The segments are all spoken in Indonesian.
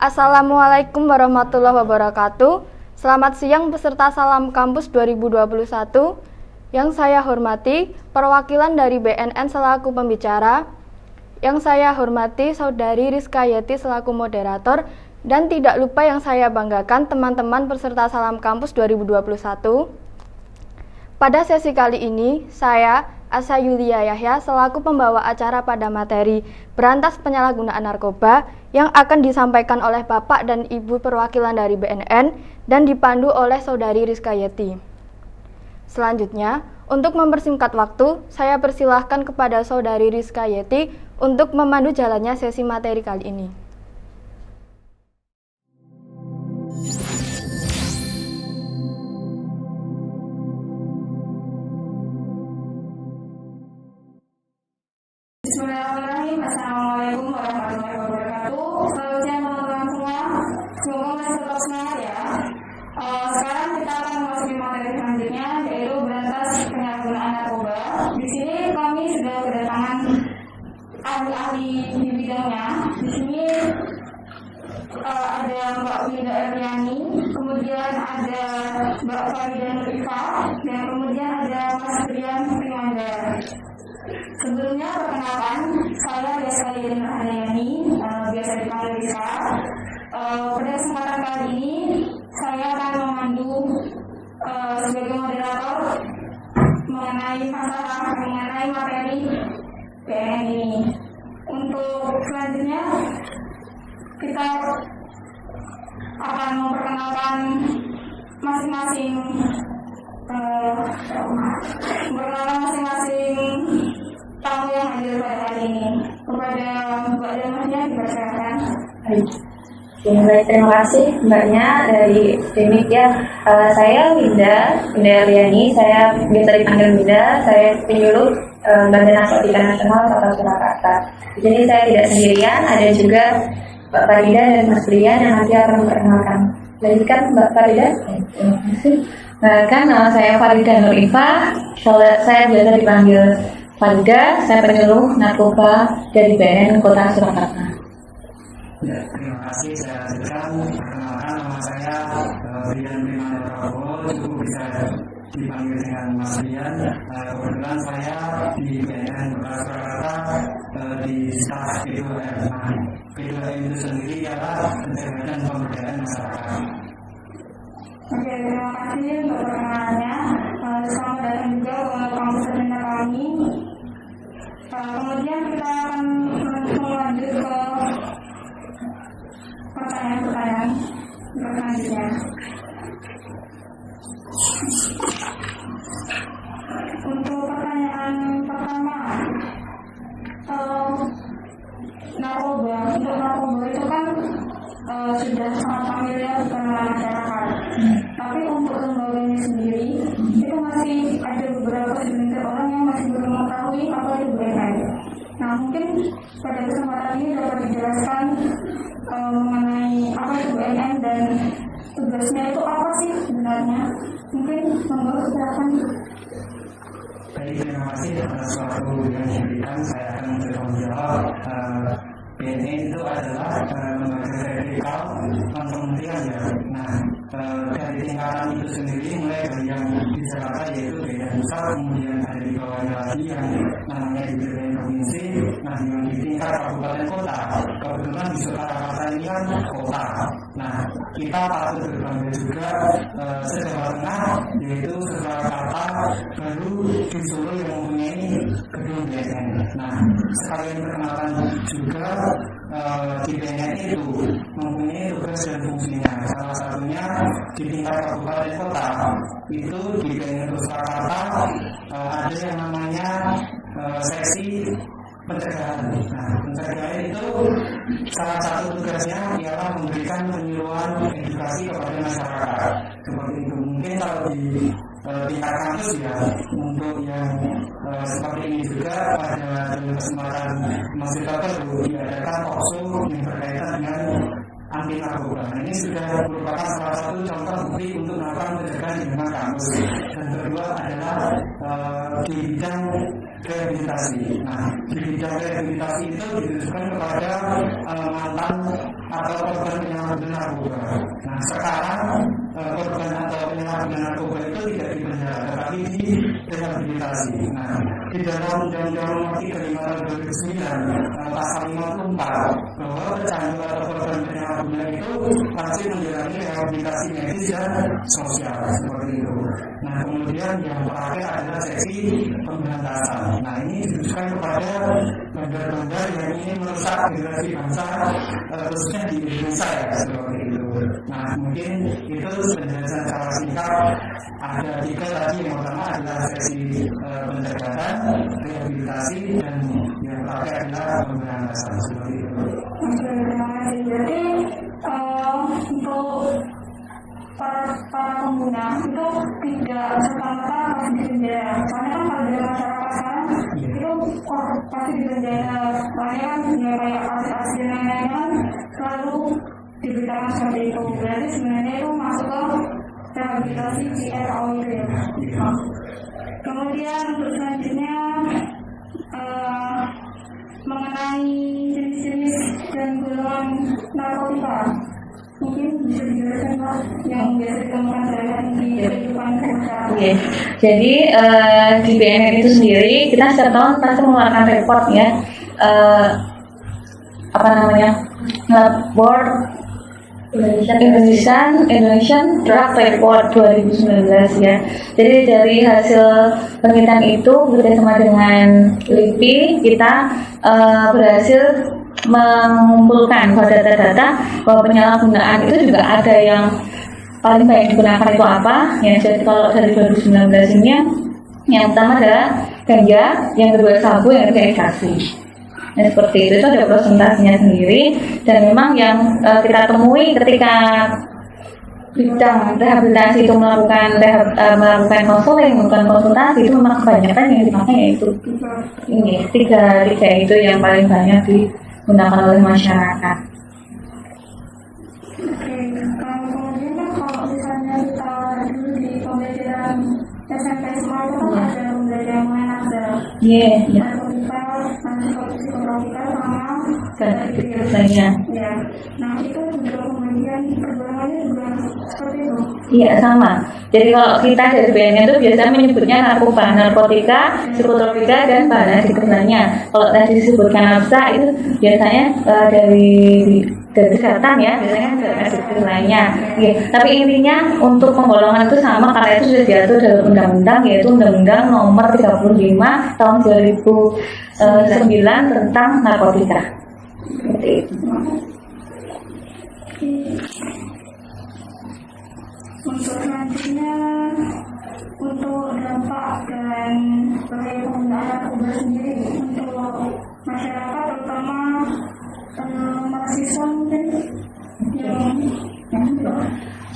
Assalamualaikum warahmatullahi wabarakatuh. Selamat siang peserta Salam Kampus 2021. Yang saya hormati perwakilan dari BNN selaku pembicara. Yang saya hormati Saudari Rizka Yeti selaku moderator. Dan tidak lupa yang saya banggakan teman-teman peserta Salam Kampus 2021. Pada sesi kali ini, saya, Asa Yulia Yahya, selaku pembawa acara pada materi Berantas Penyalahgunaan Narkoba yang akan disampaikan oleh Bapak dan Ibu perwakilan dari BNN dan dipandu oleh Saudari Rizka Yeti. Selanjutnya, untuk mempersingkat waktu, saya persilahkan kepada Saudari Rizka Yeti untuk memandu jalannya sesi materi kali ini. Bismillahirrahmanirrahim. Assalamualaikum warahmatullahi wabarakatuh. Selamat siang teman-teman semua. Semoga masih tetap semangat ya. Sekarang kita akan memasuki materi selanjutnya, yaitu berantas penyalahgunaan narkoba. Di sini kami sudah kedatangan ahli-ahli di bidangnya. Di sini ada Mbak Winda Erliani, kemudian ada Mbak Farida Nurifa, dan kemudian ada Mas Brian Primanda. Sebelumnya perkenalkan, saya Rizka Yeti Nurhandayani, biasa dipanggil Rizka. Pada kesempatan kali ini, saya akan memandu sebagai moderator mengenai materi BNN ini. Untuk selanjutnya, kita akan memperkenalkan masing-masing tamu yang hadir pada hari ini. Kepada Mbak Damahnya dipersilakan. Baik, terima kasih Mbaknya dari Demik ya. Saya Winda Erliani, saya biasa dipanggil Winda, saya penyuluh Badan Narkotika Nasional Kota Surakarta. Di sini saya tidak sendirian, ada juga Mbak Farida dan Mas Brian yang nanti akan memperkenalkan. Lanjutkan Mbak Farida. Terima kasih. Nama saya Farida Nurifa, saya biasa dipanggil Farida, saya penyuluh narkoba dari BNN Kota Surakarta. Ya, terima kasih. Saya lanjutkan. Perkenalkan, nama saya Brian Primanda Prabowo, cukup bisa dipanggil dengan Mas Brian. Kebetulan saya di BNN Kota Surakarta di staf P2M. P2M itu sendiri adalah pencegahan dan pemberdayaan masyarakat. Oke, terima kasih untuk perkenalannya. Selamat datang juga ke kampus agenda kami. Kemudian kita akan lanjut ke pertanyaan-pertanyaan selanjutnya. Untuk pertanyaan pertama, narkoba. Untuk narkoba itu kan sudah sangat familiar dengan masyarakat. Tapi untuk lembaganya sendiri, itu masih ada beberapa segelintir orang yang masih belum mengetahui apa itu BNN. Nah, mungkin pada kesempatan ini dapat dijelaskan mengenai apa itu BNN dan tugasnya itu apa sih sebenarnya? Mungkin monggo silakan. Baik, terima kasih atas waktu yang diberikan. Saya akan bertanggung jawab. BNN itu adalah lembaga vertikal kementerian ya. Nah, dari tingkatan itu sendiri mulai dari yang di Jakarta yaitu BNN Pusat, kemudian ada di bawahnya lagi yang namanya di BNN Provinsi, nah yang di tingkat kabupaten kota. Kebetulan di Surakarta ini kan kota. Nah, kita patut berbangga juga se-Jawa Tengah, yaitu Surakarta baru di Solo yang mempunyai gedung BNN. Nah, sekalian perkenalkan juga di BNN itu mempunyai tugas dan fungsinya. Salah satunya di tingkat kabupaten kota itu di BNN Surakarta ada yang namanya seksi pencegahan. Nah, pencegahan itu salah satu tugasnya ialah memberikan penyuluhan edukasi kepada masyarakat. Seperti itu. Mungkin kalau di tingkat kampus ya, untuk yang seperti ini juga pada kesempatan masih tertentu diadakan talkshow yang berkaitan dengan anti narkoba. Ini sudah merupakan salah satu contoh bukti untuk melakukan pencegahan di lingkungan kampus. Dan kedua adalah di bidang rehabilitasi. Nah, di bidang rehabilitasi itu ditujukan kepada mantan atau korban penyalahgunaan narkoba. Nah, sekarang korban atau penyalahgunaan narkoba itu tidak di penjara, tetapi di rehabilitasi. Nah, di dalam Undang-Undang Nomor 35 Tahun 2009 Pasal 54 bahwa pecandu atau korban penyalahgunaan itu wajib menjalani rehabilitasi medis dan sosial seperti itu. Nah, kemudian yang terakhir adalah seksi pemberantasan. Nah, ini ditujukan kepada bandar-bandar yang ingin merusak generasi bangsa, khususnya di Indonesia ya, seperti itu. Nah, mungkin itu penjelasan secara singkat. Ada 3 tadi, yang pertama adalah seksi pencegahan, rehabilitasi, dan yang terakhir adalah pemberantasan seperti itu. Oke, terima kasih. Berarti untuk para pengguna itu tidak serta-merta harus di penjara. Soalnya kan kalau dari masyarakat sekarang itu pasti di penjara. Soalnya kan ya kayak kasus-kasus dan lain-lain kan selalu diberitakan seperti itu. Berarti sebenarnya itu masuk ke rehabilitasi CRO itu ya. Kemudian untuk selanjutnya mengenai jenis-jenis dan golongan narkotika, mungkin bisa dijelaskan Pak yang biasa ditemukan sehari-hari di kehidupan masyarakat. Oke, jadi di BNN itu sendiri kita setiap tahun pasti mengeluarkan report ya, report Indonesian Drug Report 2019 ya. Jadi dari hasil penelitian itu bekerjasama dengan LIPI kita berhasil mengumpulkan data-data bahwa penyalahgunaan itu juga ada yang paling banyak digunakan itu apa ya. Jadi kalau dari 2019 ini yang pertama adalah ganja, yang kedua sabu, yang ketiga ekstasi. Nah, seperti itu ada presentasinya sendiri, dan memang yang kita temui ketika bidang rehabilitasi itu melakukan konseling, melakukan konsultasi, itu memang kebanyakan yang dipakai yaitu ini tiga itu yang paling banyak digunakan oleh masyarakat. Oke, kemudian kan kalau misalnya kita dulu di pembelajaran SMP semua itu kan ada pembelajaran mengenai narkotika, psikotropika sama lainnya. Ya, nah itu juga kemudian pergolakannya juga seperti itu. Iya, sama. Jadi kalau kita dari BNN itu biasanya menyebutnya narkotika, psikotropika, dan bahan adiktif lainnya. Kalau tadi disebutkan nafsa itu biasanya dari kesehatan ya, biasanya bahan adiktif lainnya. Oke. Tapi intinya untuk penggolongan itu sama karena itu sudah diatur dalam undang-undang, yaitu Undang-Undang Nomor 35 Tahun 2009 tentang narkotika. Seperti itu. Untuk selanjutnya, untuk dampak dan bahaya penggunaan narkoba sendiri untuk masyarakat, terutama mahasiswa mungkin yang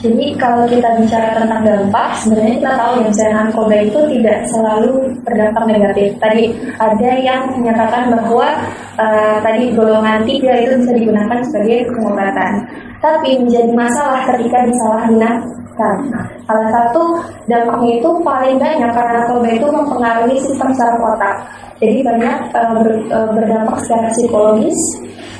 Jadi kalau kita bicara tentang dampak, sebenarnya kita tahu yang misalnya narkoba itu tidak selalu berdampak negatif. Tadi ada yang menyatakan bahwa tadi golongan 3 itu bisa digunakan sebagai pengobatan. Tapi menjadi masalah ketika disalahgunakan. Salah satu dampaknya itu paling banyak karena narkoba itu mempengaruhi sistem saraf otak. Jadi banyak berdampak secara psikologis,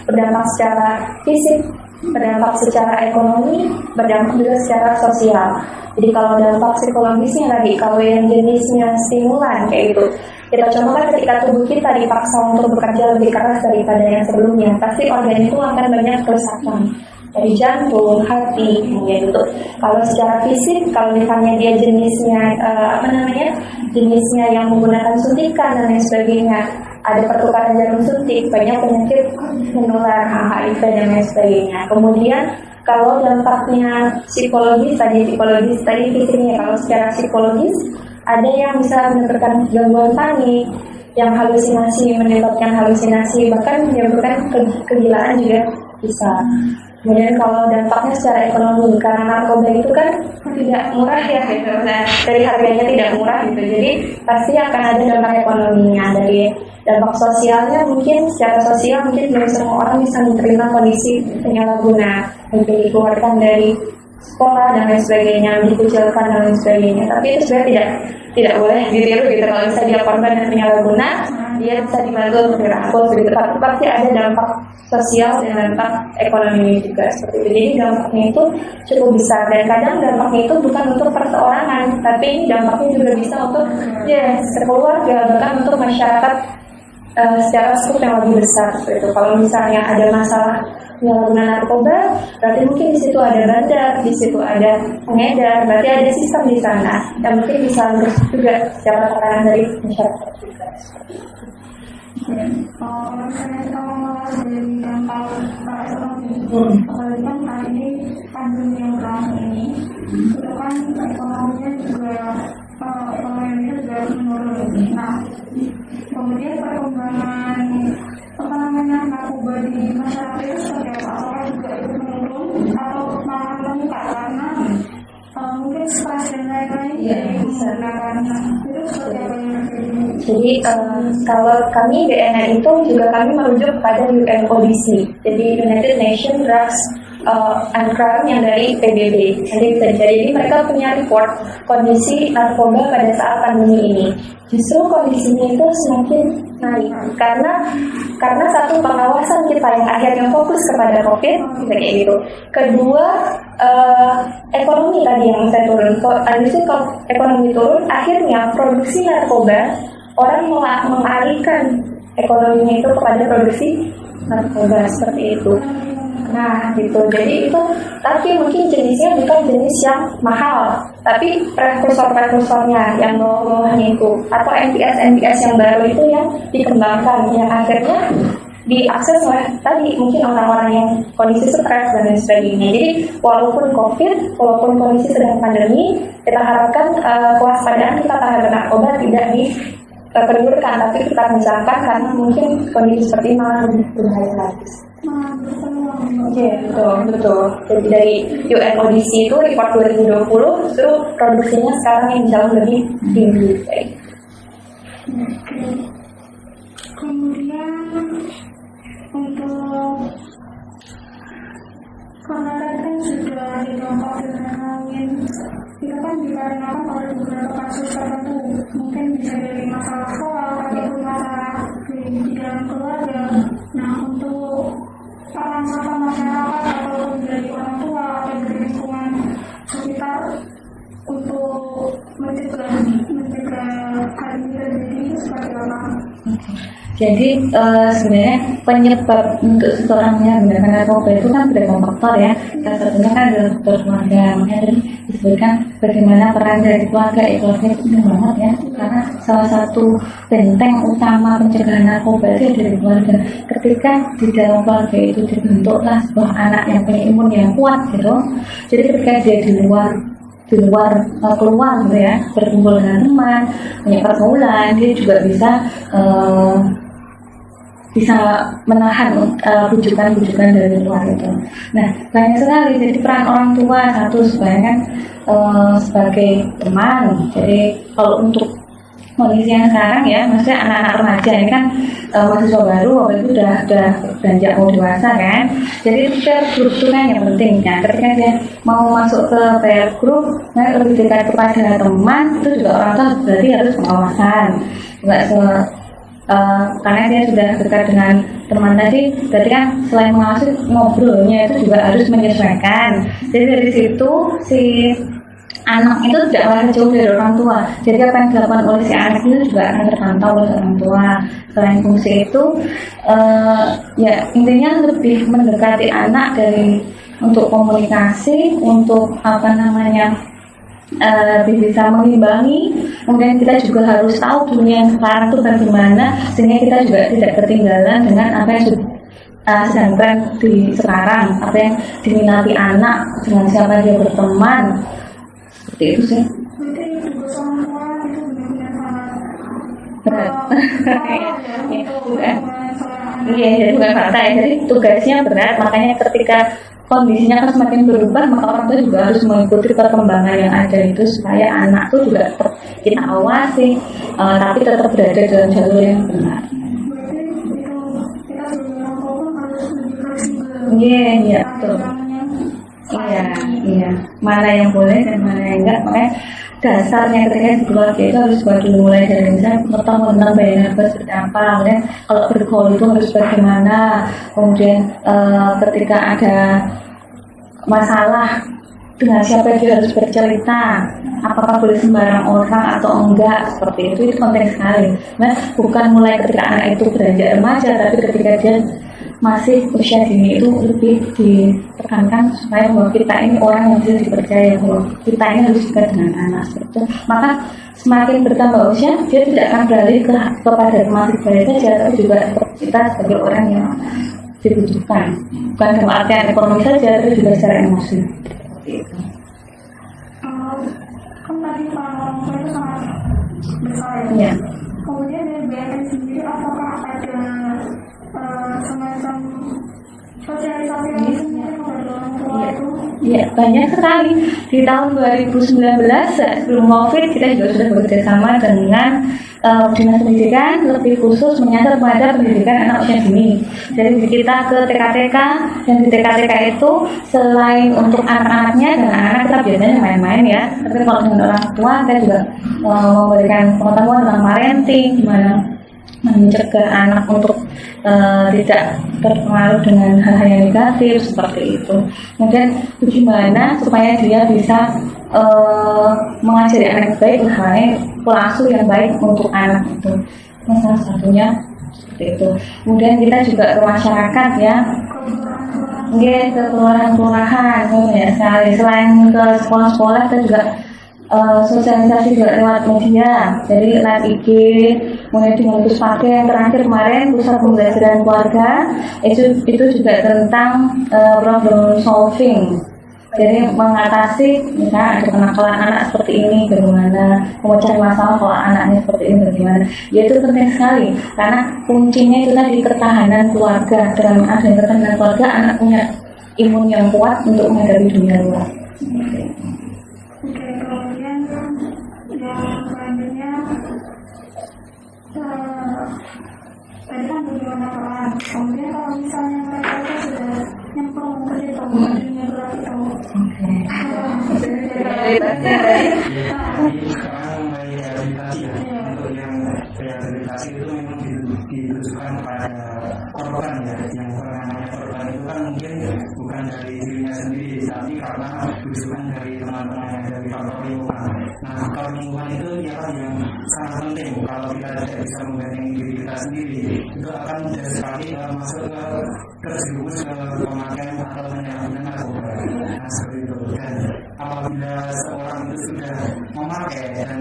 berdampak secara fisik, berdampak secara ekonomi, berdampak juga secara sosial. Jadi kalau dampak psikologisnya tadi, kalau yang jenisnya stimulan kayak gitu, kita contohkan ketika tubuh kita dipaksa untuk bekerja lebih keras daripada yang sebelumnya, pasti organ itu akan banyak kerusakan dari jantung, hati, kemudian itu. Kalau secara fisik, kalau misalnya dia jenisnya jenisnya yang menggunakan suntikan dan lain sebagainya, ada pertukaran jarum suntik, banyak penyakit menular, HIV dan lain sebagainya. Kemudian kalau dampaknya psikologis tadi fisiknya, kalau secara psikologis ada yang bisa menyebabkan gangguan panik, yang menyebabkan halusinasi, bahkan menyebabkan kegilaan juga bisa. Kemudian kalau dampaknya secara ekonomi, karena narkoba itu kan tidak murah ya, gitu. Nah, dari harganya tidak murah gitu, jadi pasti akan ada dampak ekonominya. Dari dampak sosialnya mungkin secara sosial mungkin belum semua orang bisa menerima kondisi penyalahguna, mungkin dikeluarkan dari sekolah dan lain sebagainya, dikucilkan dan lain sebagainya. Tapi itu sebenarnya tidak boleh ditiru gitu. Kalau misalnya dia korban dan penyalahguna, dia bisa dibantu untuk dirangkul begitu. Tapi pasti ada dampak sosial dan dampak ekonomi juga seperti itu. Jadi dampaknya itu cukup besar, dan kadang dampaknya itu bukan untuk perseorangan, tapi dampaknya juga bisa untuk keluarga, bahkan untuk masyarakat secara skup yang lebih besar seperti itu. Kalau misalnya ada masalah penyalahgunaan narkoba, berarti mungkin di situ ada bandar, di situ ada pengedar, berarti ada sistem di sana yang mungkin bisa juga secara tekanan dari masyarakat juga. Kalau misalnya kita mengulas dari dampak ekonomi, apalagi kan hari ini pandemi yang berlangsung ini, itu kan ekonominya juga menurun. Nah, kemudian perkembangan narkoba di masyarakat itu seperti apa? Apakah juga itu menurun atau malah meningkat karena mungkin stres dan lain-lain yang menggunakan itu seperti apa yang terjadi? Jadi kalau kami BNN itu juga kami merujuk pada UNODC, jadi United Nations Drugs and Crime yang dari PBB. Jadi mereka punya report kondisi narkoba pada saat pandemi ini. Justru kondisinya itu semakin naik karena satu, pengawasan kita yang akhirnya fokus kepada COVID, kayak gitu. Kedua, ekonomi tadi yang saya turun. Kalau ekonomi turun, akhirnya produksi narkoba, orang mengalihkan ekonominya itu kepada produksi narkoba seperti itu. Nah, gitu. Jadi itu, tapi mungkin jenisnya bukan jenis yang mahal, tapi prekursor-prekursornya yang bawah-bawahnya itu, atau MPS yang baru itu yang dikembangkan, yang akhirnya diakses oleh tadi mungkin orang-orang yang kondisi stres dan lain sebagainya. Jadi walaupun COVID, walaupun kondisi sedang pandemi, kita harapkan kewaspadaan kita terhadap narkoba tidak dikendurkan, tapi kita kencangkan karena mungkin kondisi seperti ini malah lebih berbahaya lagi. Betul. Jadi dari UNODC itu report 2020 justru produksinya sekarang yang jauh lebih tinggi. Kemudian untuk karena kan sudah didampak dengan lain, itu kan dikarenakan oleh beberapa kasus tertentu, mungkin bisa dari masalah sekolah ataupun masalah di dalam keluarga. Nah, untuk peran serta masyarakat ataupun dari orang tua atau dari lingkungan sekitar untuk mencegah hal ini terjadi itu seperti apa? Jadi sebenarnya penyebab untuk seseorang yang menggunakan narkoba itu kan beragam faktor ya. Salah satunya kan adalah faktor keluarga. Makanya tadi disebutkan bagaimana peran dari keluarga itu penting banget ya. Karena salah satu benteng utama pencegahan narkoba itu dari keluarga. Ketika di dalam keluarga itu dibentuklah sebuah anak yang punya imun yang kuat gitu. Jadi ketika dia di luar keluar gitu ya, berkumpul dengan teman, punya pergaulan, dia juga bisa menahan bujukan dari luar itu. Nah, banyak sekali. Jadi peran orang tua satu sebenarnya sebagai teman. Jadi kalau untuk kondisi yang sekarang ya, maksudnya anak-anak remaja ini kan mahasiswa baru, waktu itu udah beranjak mau dewasa kan. Jadi peer group itu kan yang penting kan. Ketika dia mau masuk ke peer group, lebih dekat kepada teman, itu juga orang tua berarti harus pengawasan. Karena dia sudah dekat dengan teman tadi, berarti kan selain mengawasi, ngobrolnya itu juga harus menyesuaikan. Jadi dari situ si anak itu tidak merasa jauh dari orang tua. Jadi apa yang dilakukan oleh si anak itu juga akan terpantau oleh orang tua. Selain fungsi itu, ya intinya lebih mendekati anak untuk komunikasi, untuk lebih bisa mengimbangi. Kemudian kita juga harus tahu dunia yang sekarang itu bagaimana, sehingga kita juga tidak ketinggalan dengan apa yang sedang tren di sekarang, apa yang diminati anak, dengan siapa dia berteman. Seperti itu sih. Berarti tugas orang tua itu benar-benar Berat. bukan. Iya, bukan fakta ya. Jadi tugasnya berat, makanya ketika kondisinya kan semakin berubah, maka orang tua juga harus mengikuti perkembangan yang ada itu supaya anak itu juga tetap kita awasi, tapi tetap berada dalam jalur yang benar. Berarti itu kita sebagai orang tua harus lebih fleksibel. Iya, betul. Iya, mana yang boleh dan mana yang enggak. Makanya dasarnya ketika di keluarga itu harus dimulai dari misalnya pengetahuan tentang bayi narkoba seperti apa, kemudian kalau bergaul itu harus bagaimana, kemudian ketika ada masalah dengan siapa dia harus bercerita, apakah boleh sembarang orang atau enggak, seperti itu penting sekali. Nah, bukan mulai ketika anak itu beranjak remaja, tapi ketika dia masih usia dini itu lebih ditekankan supaya bahwa kita ini orang yang bisa dipercaya, bahwa kita ini harus dekat dengan anak seperti itu. Maka semakin bertambah usia, dia tidak akan beralih kepada masih bayi saja, tapi juga kita sebagai orang yang dibutuhkan, bukan dalam artian ekonomi saja, tapi juga secara emosi. Seperti itu. Kan tadi orang tua itu sangat besar ya. Iya. Kemudian dari BNN sendiri apakah ada semacam sosialisasi yang sendiri kepada orang tua itu? Iya, banyak sekali. Di tahun 2019 sebelum COVID kita juga sudah bekerjasama dengan Dinas Pendidikan, lebih khusus menyasar pada pendidikan anak usia dini. Jadi kita ke TK-TK, dan di TK-TK itu selain untuk anak-anaknya, dengan anak kita biasanya main-main ya, tapi kalau dengan orang tua kita juga memberikan pengetahuan tentang parenting, gimana mencegah anak untuk tidak terpengaruh dengan hal-hal yang negatif seperti itu. Kemudian bagaimana supaya dia bisa mengajari anak baik, misalnya pola asuh yang baik untuk anak itu. Nah, salah satunya seperti itu. Kemudian kita juga ke masyarakat ya, ke kelurahan-kelurahan, ya sekali. Selain ke sekolah-sekolah, kita juga sosialisasi juga lewat media, jadi lewat IG, mulai dengan Puspaga yang terakhir kemarin pusat pembelajaran keluarga itu juga tentang problem solving, jadi mengatasi misalnya ada kenakalan anak seperti ini bagaimana, memecah masalah kalau anaknya seperti ini bagaimana. Ya itu penting sekali karena kuncinya itu tadi ketahanan keluarga. Dengan adanya ketahanan keluarga, anak punya imun yang kuat untuk menghadapi dunia luar. Oke, kemudian yang selanjutnya tadi kan bagaimana peran. Kemudian kalau misalnya mereka itu sudah nyemplung ke situ dunia gelap itu, sekarang mulai rehabilitasi ya. Untuk yang rehabilitasi itu memang ditujukan pada korban ya, yang namanya korban itu kan mungkin bukan dari dirinya sendiri, tapi karena rujukan dari teman-temannya, dari faktor lingkungan. Nah, faktor lingkungan itu ialah yang sangat penting. Kalau kita tidak bisa membentengi diri kita sendiri, itu akan mudah sekali masuk ke terjerumus ke pemakaian atau penyalahgunaan narkoba. Nah, seperti itu. Dan apabila seorang itu sudah memakai dan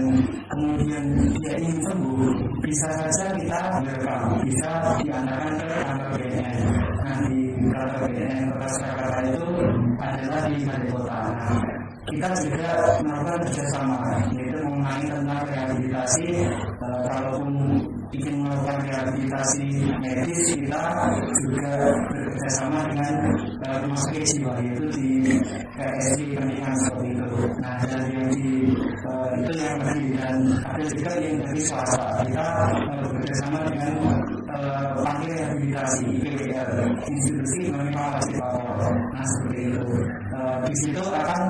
kemudian dia ingin sembuh, bisa saja kita welcome, bisa diantarkan ke kantor BNN. Nah, di kantor BNN Kota Surakarta itu adalah di Balai Kota. Nah, kita juga melakukan kerjasama, yaitu mengenai tentang rehabilitasi. Kalaupun ingin melakukan rehabilitasi medis, kita juga bekerjasama dengan rumah sakit jiwa, yaitu di RSI Pernikahan seperti itu. Nah, dan yang di itu yang negeri, dan ada juga yang dari swasta. Kita bekerjasama dengan panti rehabilitasi IPWR, institusi penerima wajib lapor. Nah, seperti itu. Di situ akan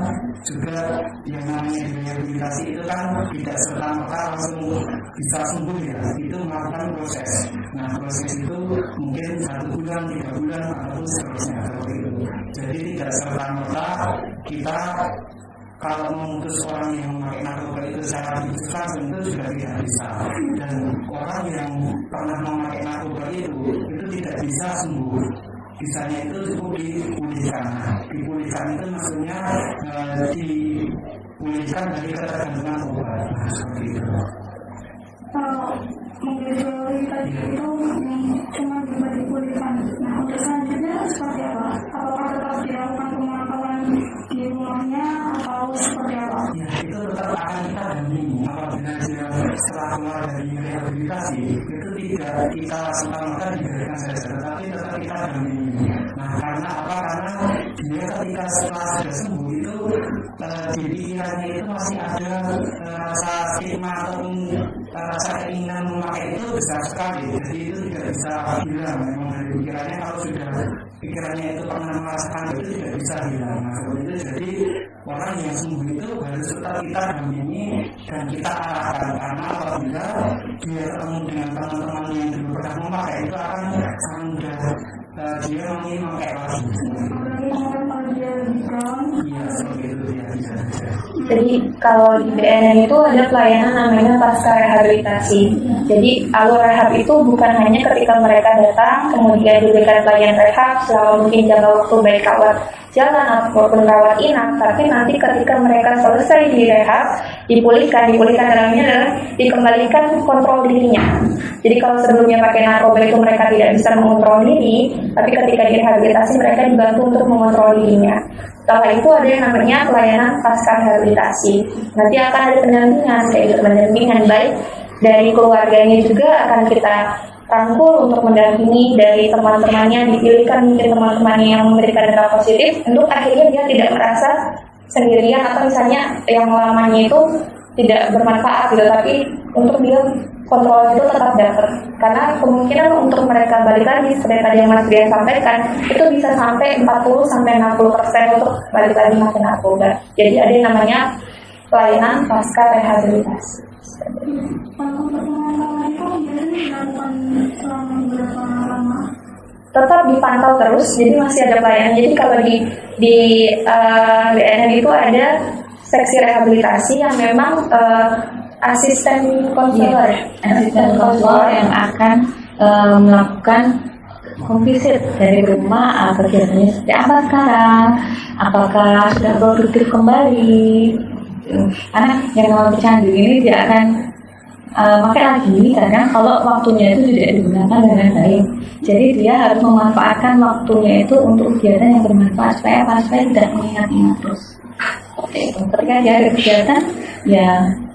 juga yang namanya rehabilitasi itu kan tidak serta-merta langsung bisa sembuh ya, itu melakukan proses. Nah, proses itu mungkin 1 bulan, 3 bulan ataupun seterusnya seperti itu. Jadi tidak serta-merta kita kalau memutus orang yang memakai narkoba itu secara diputuskan tentu juga tidak bisa. Dan orang yang pernah memakai narkoba itu tidak bisa sembuh. Bisanya itu cukup dipulihkan. Dipulihkan itu maksudnya dipulihkan dari ketergantungan obat. Nah, seperti itu. Mengecuali tadi itu yang cuma bisa dipulihkan. Nah, untuk selanjutnya seperti apa? Apakah tetap dilakukan pemantauan di rumahnya atau seperti apa? Ya, itu tetap akan kita dampingi. Apabila dia setelah keluar dari rehabilitasi, itu tidak kita serta-merta diberikan saja, tetapi tetap kita dampingi. Nah, karena apa? Karena dia ketika setelah sudah sembuh itu di pikirannya itu masih ada rasa stigma ataupun rasa keinginan memakai itu besar sekali. Jadi itu tidak bisa hilang. Memang dari pikirannya kalau sudah pikirannya itu pernah merasakan itu tidak bisa hilang. Nah, seperti itu. Jadi orang yang sembuh itu harus tetap kita dampingi dan kita arahkan, karena apabila dia ketemu dengan teman-teman yang dulu pernah memakai itu akan sangat mudah dia ingin memakai lagi. Iya, seperti itu ya, bisa. Jadi kalau di BNN itu ada pelayanan namanya pasca rehabilitasi. Jadi alur rehab itu bukan hanya ketika mereka datang kemudian diberikan pelayanan rehab selama mungkin jangka waktu baik rawat jalan ataupun rawat inap, tapi nanti ketika mereka selesai di rehab, dipulihkan dalamnya adalah dikembalikan kontrol dirinya. Jadi kalau sebelumnya pakai narkoba itu mereka tidak bisa mengontrol diri, tapi ketika direhabilitasi mereka dibantu untuk mengontrol dirinya. Setelah itu ada yang namanya pelayanan pasca rehabilitasi. Nanti akan ada pendampingan, yaitu pendampingan baik dari keluarganya juga akan kita rangkul untuk mendampingi, dari teman-temannya dipilihkan mungkin teman-temannya yang memberikan dampak positif untuk akhirnya dia tidak merasa sendirian atau misalnya yang lamanya itu tidak bermanfaat gitu, tapi untuk dia kontrol itu tetap dapat, karena kemungkinan untuk mereka balik lagi seperti tadi yang Mas Brian sampaikan itu bisa sampai 40-60% untuk balik lagi makin narkoba. Jadi ada yang namanya pelayanan pasca rehabilitasi. Tetap dipantau terus, jadi masih ada pelayanan. Jadi kalau di BNN itu ada seksi rehabilitasi yang memang asisten konselor, yang akan melakukan home visit dari rumah, kegiatannya seperti apa sekarang, apakah sudah produktif kembali. Karena yang namanya pecandu ini dia akan pakai lagi, karena kalau waktunya itu tidak digunakan dengan baik. Jadi dia harus memanfaatkan waktunya itu untuk kegiatan yang bermanfaat supaya tidak mengingat-ingat terus. Oke, ketika dia ada kegiatan, ya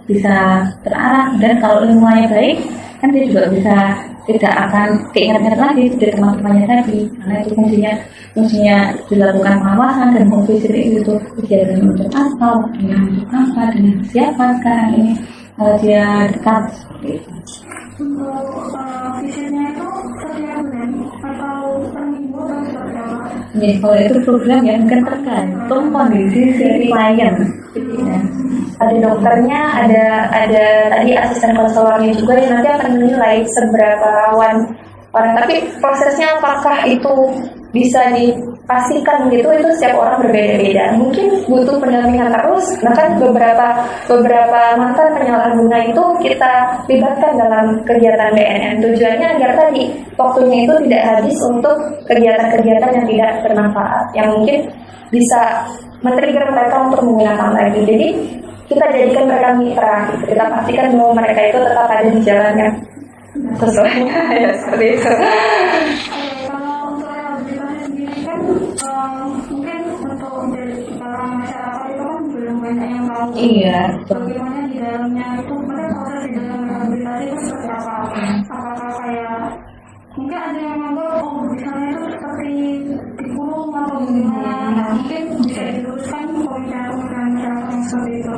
bisa terarah, dan kalau lingkungannya baik, kan dia juga bisa tidak akan keinget-inget lagi dari teman-temannya tadi, karena itu fungsinya dilakukan pengawasan dan mengvisir itu kegiatan untuk apa, waktunya untuk apa, dengan siapa sekarang ini dia dekat seperti itu. Untuk visitnya itu setiap bulan atau per minggu atau seperti apa? Ya, kalau itu program yang mungkin tergantung kondisi si klien. Ada dokternya, ada tadi asisten konselornya juga yang nanti akan menilai seberapa rawan orang. Tapi prosesnya apakah itu bisa dipastikan gitu, itu setiap orang berbeda-beda. Mungkin butuh pendampingan terus. Nah kan beberapa mantan penyalahguna itu kita libatkan dalam kegiatan BNN. Tujuannya agar tadi waktunya itu tidak habis untuk kegiatan-kegiatan yang tidak bermanfaat, yang mungkin bisa men-trigger mereka untuk menggunakan lagi. Jadi kita jadikan mereka mitra, gitu. Kita pastikan bahwa mereka itu tetap ada di jalan yang sesuai. Ya, seperti itu. Kalau untuk rehabilitasi sendiri kan mungkin untuk dari para masyarakat itu kan belum banyak yang tahu. Iya. Bagaimana di dalamnya itu, mereka proses di dalam rehabilitasi itu seperti apa? Apakah kayak mungkin ada yang menganggap misalnya itu seperti dikurung atau bagaimana? Nah, mungkin bisa diluruskan pemikiran masyarakat yang seperti itu.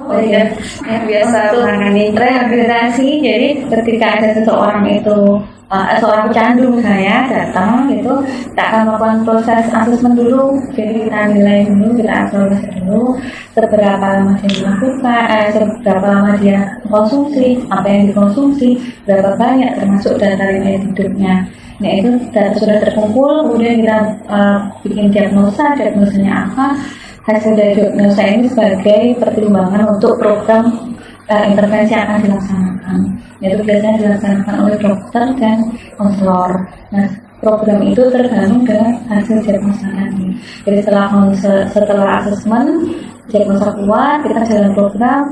Oh iya, yang biasa menangani Rehabilitasi, jadi ketika ada seseorang itu seorang pecandu misalnya datang gitu, kita akan melakukan proses asesmen dulu. Jadi kita nilai dulu, kita evaluasi dulu seberapa lama dia dilakukan, seberapa lama dia konsumsi, apa yang dikonsumsi, berapa banyak, termasuk data riwayat hidupnya. Nah itu data sudah terkumpul, kemudian kita bikin diagnosanya apa. Hasil dari diagnosa ini sebagai pertimbangan untuk program intervensi yang akan dilaksanakan. Itu biasanya dilaksanakan oleh dokter dan konselor. Nah, program itu tergantung dengan hasil diagnosa tadi. Jadi setelah asesmen diagnosa kuat, kita jalan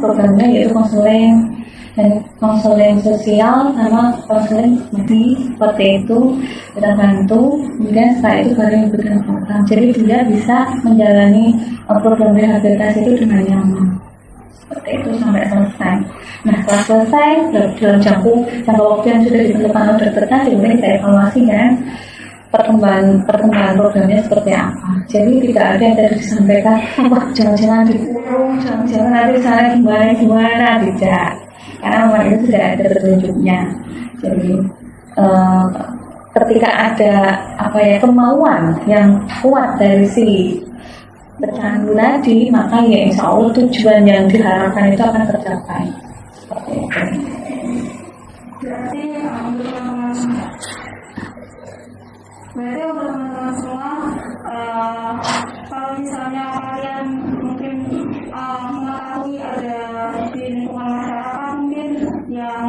programnya yaitu konseling dan konseling sosial sama konseling medis, seperti itu kita bantu. Kemudian setelah itu baru diberikan program, jadi dia bisa menjalani program rehabilitasi itu dengan nyaman, seperti itu sampai selesai. Nah setelah selesai dalam jangka waktu yang sudah ditentukan oleh dokter tadi, kemudian kita evaluasi kan perkembangan programnya seperti apa. Jadi tidak ada yang tadi disampaikan, wah jangan-jangan dikurung, jangan-jangan nanti sana gimana, tidak. Karena memang itu sudah ada petunjuknya. Jadi ketika ada kemauan yang kuat dari si pecandu tadi, maka ya insya Allah tujuan yang diharapkan itu akan tercapai. Seperti itu. Berarti untuk teman-teman semua, kalau misalnya kalian mungkin mengetahui ada di lingkungan masyarakat mungkin yang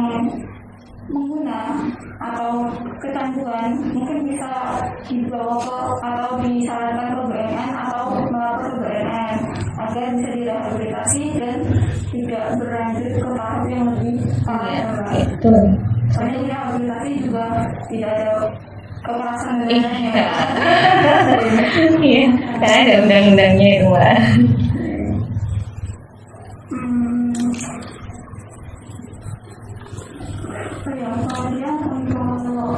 mengguna atau kecanduan, mungkin bisa dibawa ke atau disarankan ke BNN atau melapor ke BNN agar bisa direhabilitasi dan tidak berlanjut ke tahap yang lebih parah. Itu. Soalnya rehabilitasi juga tidak ada kekerasan negaranya. Iya, karena ada undang-undangnya itu, Mbak. Kemudian untuk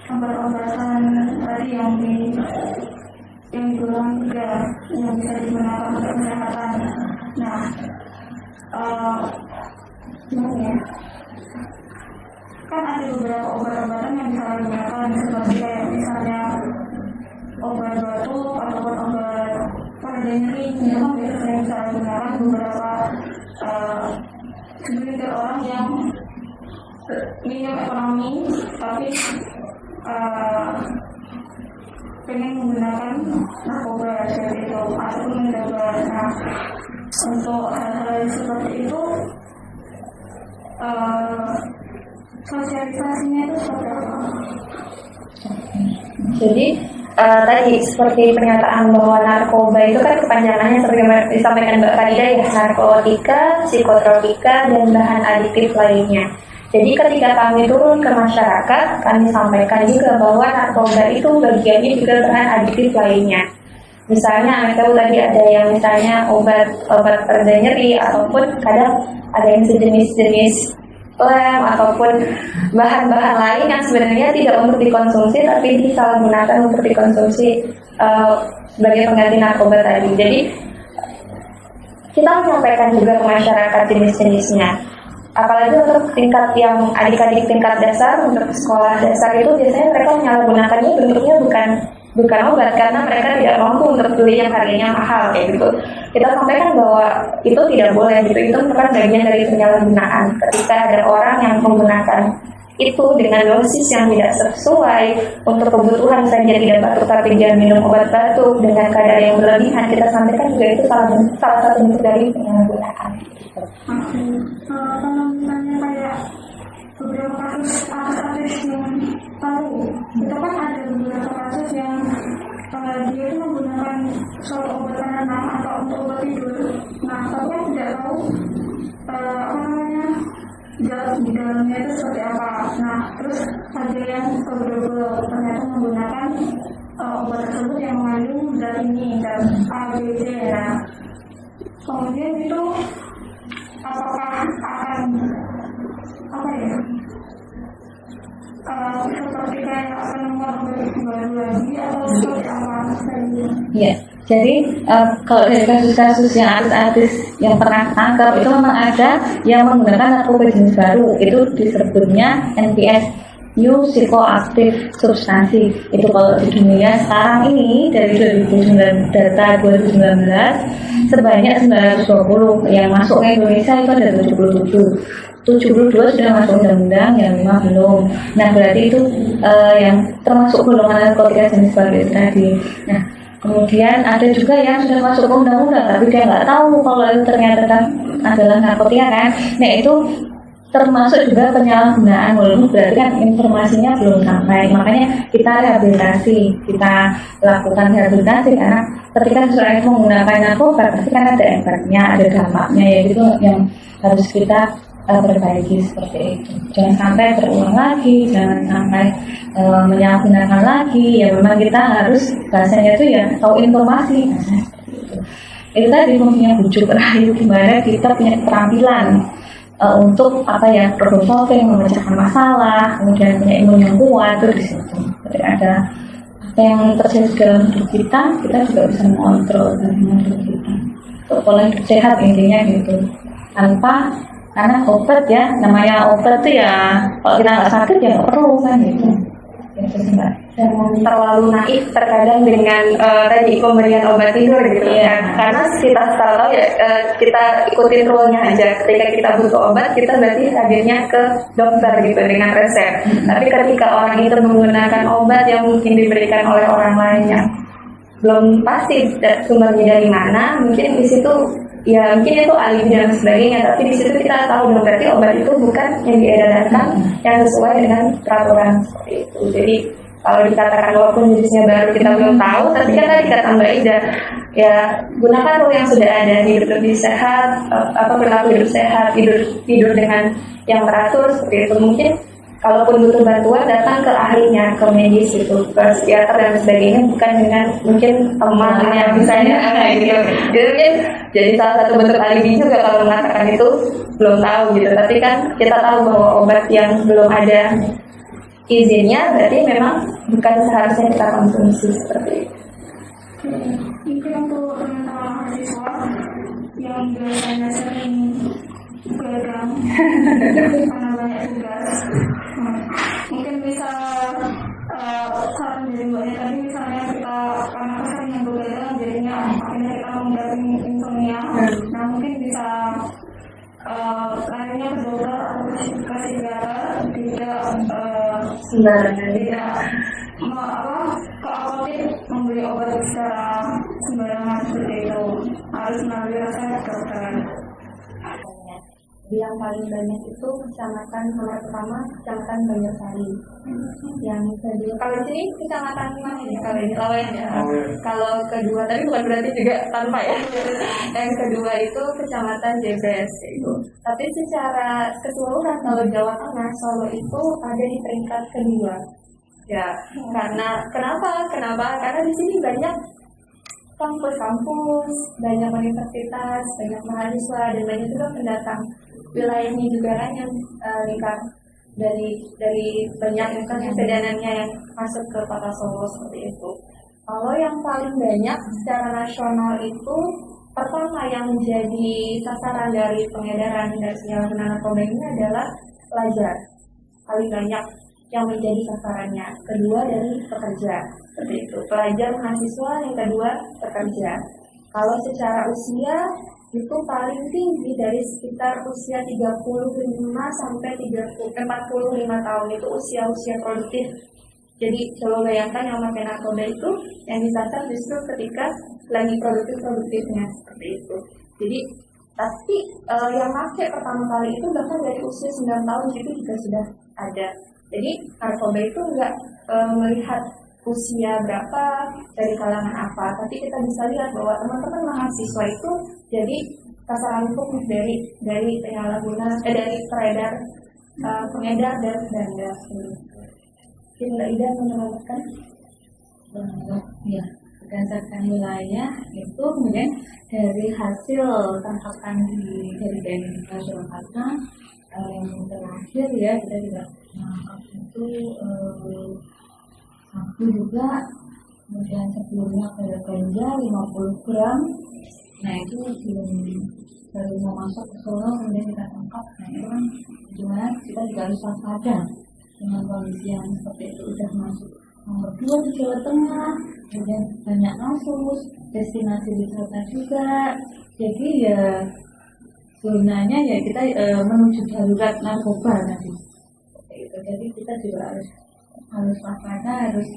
obat-obatan tadi yang golongan 3 yang bisa digunakan untuk kesehatan. Nah, gimana ya? Kan ada beberapa obat-obatan yang bisa digunakan seperti kayak misalnya obat batuk ataupun obat pada nyeri, itu kan biasanya bisa digunakan beberapa segelintir orang yang minim ekonomi tapi pengen menggunakan narkoba seperti itu ataupun mencoba. Nah, untuk hal-hal seperti itu sosialisasinya itu seperti apa? Jadi tadi seperti pernyataan bahwa narkoba itu kan kepanjangannya seperti yang disampaikan Mbak Farida ya, narkotika, psikotropika, dan bahan adiktif lainnya. Jadi ketika kami turun ke masyarakat, kami sampaikan juga bahwa narkoba itu bagiannya juga bahan adiktif lainnya. Misalnya, tahu tadi ada yang misalnya obat pereda nyeri ataupun kadang ada yang sejenis-jenis lem ataupun bahan-bahan lain yang sebenarnya tidak untuk dikonsumsi tapi disalahgunakan untuk dikonsumsi sebagai pengganti narkoba tadi. Jadi kita menyampaikan juga ke masyarakat jenis-jenisnya. Apalagi untuk tingkat yang adik-adik tingkat dasar, untuk sekolah dasar itu biasanya mereka menyalahgunakannya bentuknya bukan obat karena mereka tidak mampu untuk beli yang harganya mahal kayak gitu. Kita sampaikan bahwa itu tidak boleh gitu, itu merupakan bagian dari penyalahgunaan. Ketika ada orang yang menggunakan itu dengan dosis yang tidak sesuai untuk kebutuhan saja tidak batuk tapi dia minum obat batuk dengan kadar yang berlebihan, kita sampaikan juga itu salah satu bentuk dari penyalahgunaan. Kalau misalnya kayak beberapa kasus artis yang tahu, itu kan ada beberapa kasus yang dia itu menggunakan suatu obat penenang atau untuk obat tidur. Nah, tapi kan tidak tahu di dalamnya itu seperti apa. Nah, terus ada yang beberapa ternyata menggunakan obat tersebut yang mengandung zat ini dan A, B, C. Nah, kemudian itu apakah akan seperti kayak penemuan obat baru lagi atau seperti apa? Ya, jadi kalau dari kasus-kasus yang artis-artis yang pernah tangkap itu memang ada yang menggunakan narkoba jenis baru, itu disebutnya NPS, New Psychoactive Substansi. Itu kalau di dunia sekarang ini dari 2019, data 2019 sebanyak 920, yang masuk ke Indonesia itu ada 72 sudah masuk undang-undang, yang 5 belum. Nah, berarti itu yang termasuk golongan narkotika jenis baru itu tadi. Nah, kemudian ada juga yang sudah masuk ke undang-undang tapi dia nggak tahu kalau itu ternyata adalah narkotika kan. Nah, itu termasuk juga penyalahgunaan, walaupun berarti kan informasinya belum sampai. Makanya kita rehabilitasi, kita lakukan rehabilitasi karena ketika seseorang itu menggunakan narkoba pasti kan ada efeknya, ada dampaknya, ya gitu yang harus kita perbaiki seperti itu. Jangan sampai terulang lagi, jangan sampai menyalahgunakan lagi. Ya memang kita harus bahasanya itu ya tahu informasi. Nah, seperti itu. Itu tadi fungsinya bujuk rayu, gimana kita punya keterampilan untuk problem solving, memecahkan masalah, kemudian punya imun yang kuat itu di situ. Jadi ada apa yang terjadi dalam hidup kita juga bisa mengontrol dalam hidup kita. Untuk pola hidup sehat intinya gitu, tanpa karena obat ya, namanya obat tuh ya kalau kita nggak sakit ya nggak perlu kan gitu. Gitu sih Mbak. Jangan terlalu naif terkadang dengan tadi pemberian obat tidur gitu Iya. kan. Karena kita tahu ya kita ikutin rule-nya aja. Ketika kita butuh obat, kita berarti hadirnya ke dokter gitu dengan resep. Tapi ketika orang itu menggunakan obat yang mungkin diberikan oleh orang lain yang belum pasti sumbernya dari mana, mungkin di situ ya mungkin itu alibi dan sebagainya, tapi di situ kita tahu dong berarti obat itu bukan yang diedarkan yang sesuai dengan peraturan seperti itu. Jadi kalau dikatakan walaupun jenisnya baru kita belum tahu, tapi kan tadi kata Mbak Ida ya gunakan rule yang sudah ada, hidup lebih sehat, perilaku hidup sehat, tidur dengan yang teratur seperti itu. Mungkin kalaupun butuh bantuan datang ke ahlinya, ke medis gitu, ke psikiater dan sebagainya, bukan dengan mungkin teman yang misalnya gitu. Jadi mungkin jadi salah satu bentuk alibi juga kalau mengatakan itu belum tahu gitu. Tapi kan kita tahu bahwa obat yang belum ada izinnya berarti memang bukan seharusnya kita konsumsi seperti itu. Mungkin untuk teman-teman mahasiswa yang biasanya sering begadang karena banyak tugas, mungkin bisa saran dari mbaknya tadi, misalnya kita karena keseringan begadang jadinya akhirnya kita mengalami insomnia. Nah mungkin bisa larinya ke dokter atau ke psikiater, tidak Sembarangan. tidak ke apotek membeli obat secara sembarangan seperti itu, harus melalui resep dokter. Yang paling banyak itu kecamatan nomor pertama kecamatan Banjarsari. Yang kedua kalau di sini kecamatan mana ya? Kalau ini Lawen ya. Kalau kedua tapi bukan berarti juga tanpa ya. Yang kedua itu kecamatan Jebres itu. Tapi secara keseluruhan kalau Jawa Tengah Solo itu ada di peringkat kedua. Ya, karena kenapa? Karena di sini banyak kampus-kampus, banyak universitas, banyak mahasiswa, dan banyak juga pendatang. Wilayahnya juga kan yang lingkar dari banyak kan perjalanannya yang masuk ke kota Solo seperti itu. Kalau yang paling banyak secara nasional itu pertama yang menjadi sasaran dari pengedaran dan penyalahgunaan narkoba ini adalah pelajar, paling banyak yang menjadi sasarannya. Kedua dari pekerja, seperti itu. Pelajar mahasiswa, yang kedua pekerja. Kalau secara usia itu paling tinggi dari sekitar usia 35 sampai 45 tahun itu usia produktif. Jadi coba bayangkan yang pakai narkoba itu yang disasar justru ketika lagi produktifnya seperti itu. Jadi tapi yang pakai pertama kali itu bahkan dari usia 9 tahun itu juga sudah ada. Jadi narkoba itu enggak melihat usia berapa, dari kalangan apa, tapi kita bisa lihat bahwa teman-teman mahasiswa itu jadi sasaran empuk dari penyalahguna, dari peredar, pengedar dan bandar. Mungkin Mbak Ida menambahkan? Ya, berdasarkan wilayah itu kemudian dari hasil tangkapan dari BNN Surakarta yang terakhir ya kita juga menangkap itu satu juga, kemudian sebelumnya ke ganja 50 gram. Nah itu baru mau masuk ke Solo kemudian kita tangkap. Nah itu kan gimana kita juga harus waspada dengan kondisi yang seperti itu. Udah masuk nomor 2 di Jawa Tengah, kemudian banyak kasus, destinasi wisata juga. Jadi ya sebenarnya ya kita menuju darurat narkoba tadi. Jadi kita juga harus waspada, harus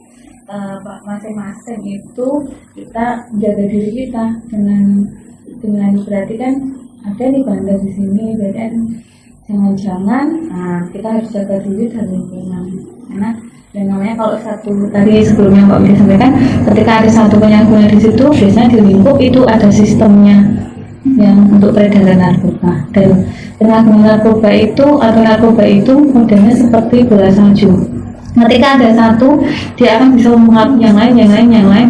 masing-masing itu kita jaga diri kita dengan berarti kan ada nih bandar di sini, berarti kan jangan-jangan kita harus jaga diri dan lingkungan. Karena dan namanya kalau satu tadi sebelumnya Mbak Udi sampaikan, ketika ada satu penyalahguna di situ biasanya di lingkup itu ada sistemnya yang untuk peredaran narkoba. Dan penyalahguna narkoba itu modelnya seperti bola salju. Ketika ada satu, dia akan bisa mengaku yang lain,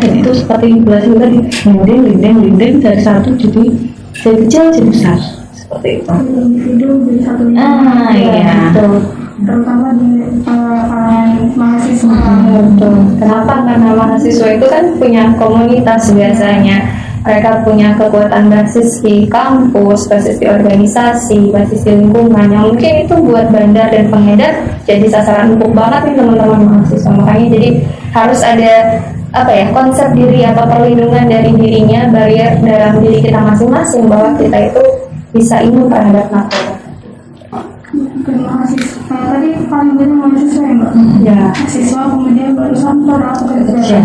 dan itu seperti bola salju tadi, linding dari satu jadi kecil jadi besar seperti itu. Individu jadi satu Iya. betul. Terutama di kalangan mahasiswa. Betul. Kenapa? Karena mahasiswa itu kan punya komunitas biasanya. mereka punya kekuatan basis di kampus, basis di organisasi, basis di lingkungan, yang mungkin itu buat bandar dan pengedar jadi sasaran empuk banget nih teman-teman mahasiswa. Makanya jadi harus ada konsep diri atau perlindungan dari dirinya, barrier dalam diri kita masing-masing bahwa kita itu bisa imun terhadap narkoba. Terima kasih. Tadi paling banyak mahasiswa ya Mbak? Ya. Mahasiswa kemudian barusan para pekerja.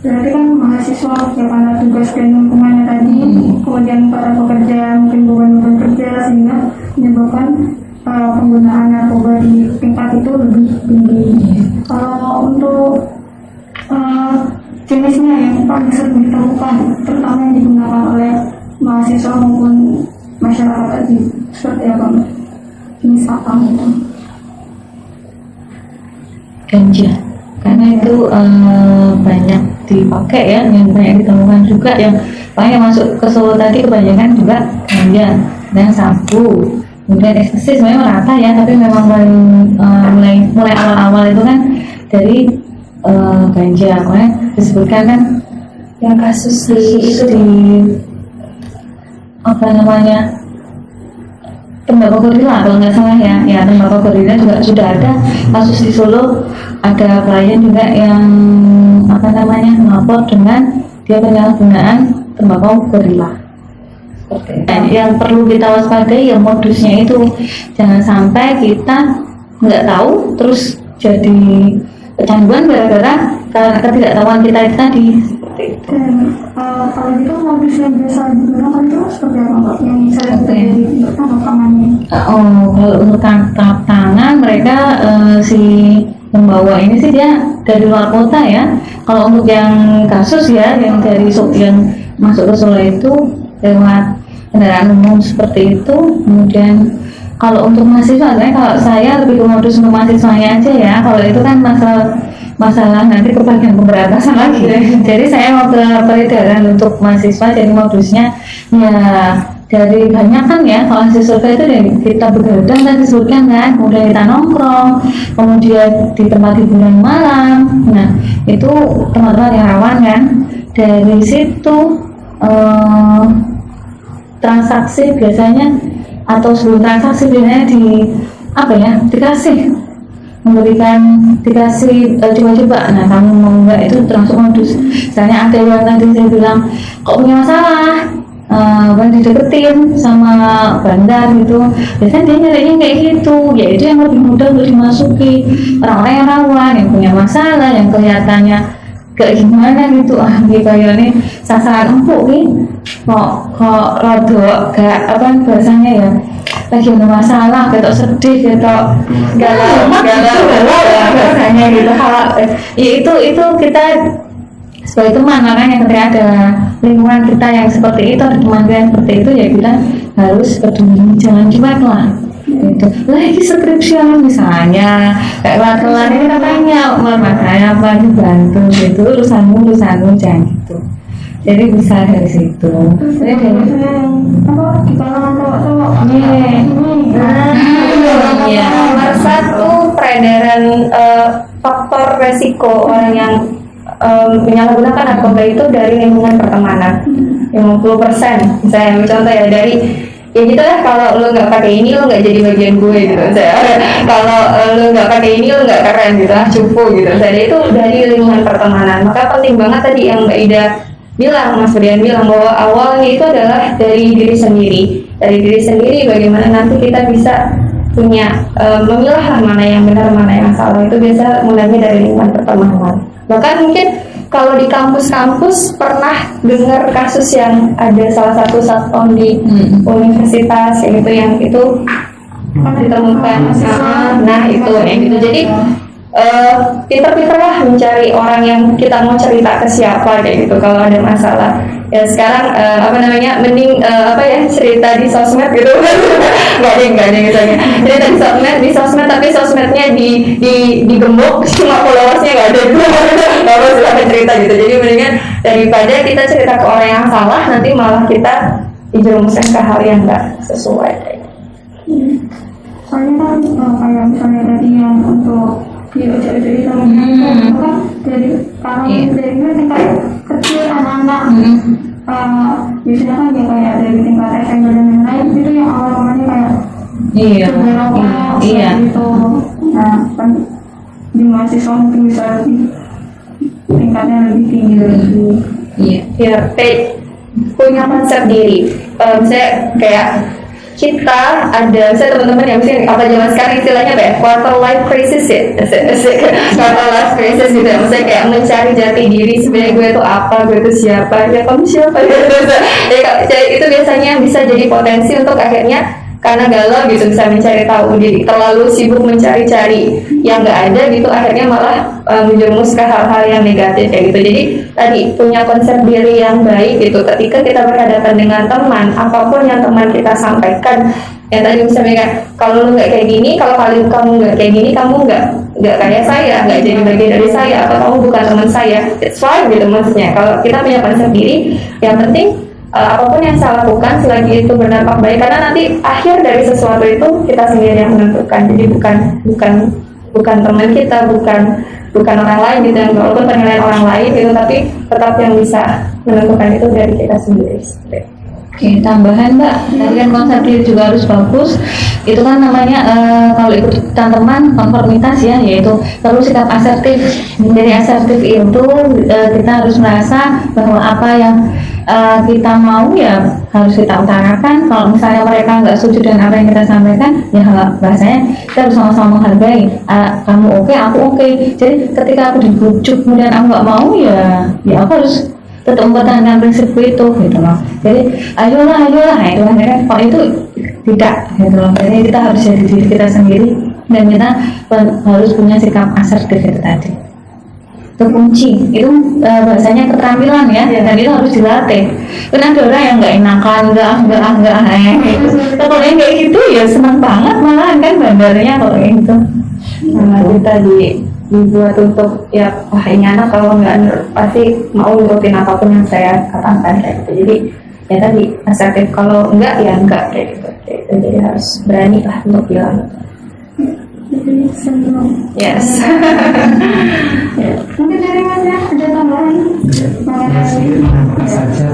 Berarti kan mahasiswa ya karena tugas dan lingkungannya tadi, kemudian para pekerja mungkin bukan bekerja sehingga menyebabkan penggunaan narkoba di tingkat itu lebih tinggi. Kalau untuk jenisnya yang paling sering ditemukan, terutama yang digunakan oleh mahasiswa maupun masyarakat tadi, seperti apa Mbak? Jenis apa itu? Ganja, karena itu banyak dipakai ya, yang banyak ditemukan juga, yang paling masuk ke Solo tadi kebanyakan juga ganja dan sabu, kemudian ekstasi sebenarnya merata ya, tapi memang paling mulai awal-awal itu kan dari ganja. Makanya disebutkan kan yang kasus itu di tembakau gorila kalau nggak salah ya tembakau gorila juga sudah ada kasus di Solo, ada klien juga yang melapor dengan dia penyalahgunaan tembakau gorila. Yang perlu kita waspadai ya modusnya itu, jangan sampai kita nggak tahu terus jadi kecanduan gara-gara ketidaktahuan kita itu tadi. Dan kalau gitu modus yang biasa digunakan itu seperti apa Mbak? Yang sering terjadi untuk tangkap tangannya? Kalau untuk tangkap tangan mereka si membawa ini sih dia dari luar kota ya. Kalau untuk yang kasus ya yang dari yang masuk ke Solo itu lewat kendaraan umum seperti itu. Kemudian kalau untuk mahasiswa, kalau saya lebih ke modus untuk mahasiswanya aja ya. Kalau itu kan masalah nanti kebagian pemberantasan lagi. Jadi saya mau ke peredaran untuk mahasiswa, jadi modusnya ya dari banyak kan ya. Kalau hasil survei itu dari kita begadang dan disebutkan kan, kemudian kita nongkrong, kemudian di tempat hiburan malam. Nah itu teman-teman yang rawan kan. Dari situ transaksi biasanya atau sebelum transaksi biasanya dikasih coba-coba. Nah kamu mau nggak, itu termasuk modus. Misalnya ada yang tadi saya bilang kok punya masalah, dideketin sama bandar gitu, biasanya dia nyarinya kayak gitu, yaitu yang lebih mudah untuk dimasuki. Orang-orang yang rawan, yang punya masalah, yang kelihatannya kayak gimana gitu, kayak ini sasaran empuk nih, kok rodok gak bahasanya ya, lagi ada masalah, ketok sedih, ketok galau bahasanya gitu. Kalau itu kita sebagai teman, makanya ketika ada lingkungan kita yang seperti itu, ada teman kita yang seperti itu, ya kita harus peduli, jangan cuek lah gitu. Lagi skripsian misalnya kayak kelar ini katanya makanya apa dibantu gitu, urusanmu jangan gitu. Jadi bisa dari situ. Jadi dari di kalangan cowok-cowok. Ya, nomor satu peredaran faktor resiko orang yang menyalahgunakan narkoba itu dari lingkungan pertemanan 50%. Misalnya contoh ya dari ya gitu lah, kalau lo nggak pakai ini lo nggak jadi bagian gue gitu. Kalau lo nggak pakai ini lo nggak keren gitu lah, cupu gitu. Jadi itu dari lingkungan pertemanan. Maka penting banget tadi yang Mbak Ida bilang, Mas Brian bilang bahwa awalnya itu adalah dari diri sendiri. Dari diri sendiri bagaimana nanti kita bisa punya memilah mana yang benar mana yang salah, itu biasa mulainya dari lingkungan pertemanan. Bahkan mungkin kalau di kampus-kampus pernah dengar kasus yang ada salah satu satpam di universitas yang itu ditemukan. Nah itu yang gitu. Jadi pinter-pinter lah mencari orang yang kita mau cerita ke siapa kayak gitu kalau ada masalah. Ya sekarang mending cerita di sosmed gitu. nggak ada misalnya cerita di sosmed tapi sosmednya digembok, cuma followersnya nggak ada gitu. Nggak harus silahkan cerita gitu. Jadi mendingan daripada kita cerita ke orang yang salah, nanti malah kita dijerumuskan ke hal yang nggak sesuai. Soalnya kan kayak misalnya tadi yang untuk diajak-ajak teman-teman kan dari tingkat kecil anak-anak biasanya kan ya kayak dari tingkat SMP dan lain-lain itu yang awal-awalnya kayak Iya. Iya. gitu. Nah kan di mahasiswa mungkin bisa lebih tingkatnya lebih tinggi lagi. Iya. Ya, kayak punya konsep diri. Misalnya kayak kita ada, misalnya teman-teman yang misalnya apa zaman sekarang istilahnya apa ya, quarter life crisis ya, quarter life crisis gitu ya, misalnya kayak mencari jati diri sebenarnya gue itu apa, gue itu siapa, ya kamu siapa ya, itu biasanya bisa jadi potensi untuk akhirnya karena galau gitu bisa mencari tahu diri, terlalu sibuk mencari-cari yang nggak ada gitu, akhirnya malah menjerumus ke hal-hal yang negatif kayak gitu. Jadi tadi punya konsep diri yang baik gitu, ketika kita berhadapan dengan teman, apapun yang teman kita sampaikan, yang tadi misalnya kayak, kalau lu nggak kayak gini, kalau kali kamu nggak kayak gini, kamu nggak kayak saya, nggak jadi bagian dari saya, atau kamu bukan teman saya, it's fine gitu maksudnya. Kalau kita punya konsep diri, yang penting apapun yang saya lakukan selagi itu berdampak baik, karena nanti akhir dari sesuatu itu kita sendiri yang menentukan. Jadi bukan teman kita, bukan orang lain gitu, yang walaupun penilaian orang lain gitu, tapi tetap yang bisa menentukan itu dari kita sendiri. Oke, tambahan Mbak, tadi kan konsep diri juga harus bagus. Itu kan namanya kalau ikut teman konformitas ya, yaitu perlu sikap asertif. Dari asertif itu kita harus merasa bahwa apa yang kita mau ya harus kita utarakan. Kalau misalnya mereka nggak setuju dengan apa yang kita sampaikan, ya bahasanya kita harus sama-sama menghargai. Kamu oke, aku oke. Jadi ketika aku dibujuk kemudian aku nggak mau, ya aku harus tetap mempertahankan prinsipku itu gitu loh. Jadi ayolah nah itu kan, kalau itu tidak gitu loh. Jadi kita harus jadi diri kita sendiri dan kita harus punya sikap asertif itu tadi. Itu kunci, itu bahasanya keterampilan ya, dan itu harus dilatih. Karena ada orang yang nggak enakan, enggak kalau yang kayak gitu ya senang banget malahan kan bandarnya kalau kayak gitu. Kita dibuat untuk ya, wah ini anak kalau nggak pasti mau nurutin apapun yang saya katakan kayak gitu. Jadi ya tadi asertif, kalau enggak ya enggak kayak gitu. Jadi harus berani lah untuk bilang. Jadi senang. Yes. Mungkin dari Mas ya ada tambahan Ya sedikit menambahkan saja,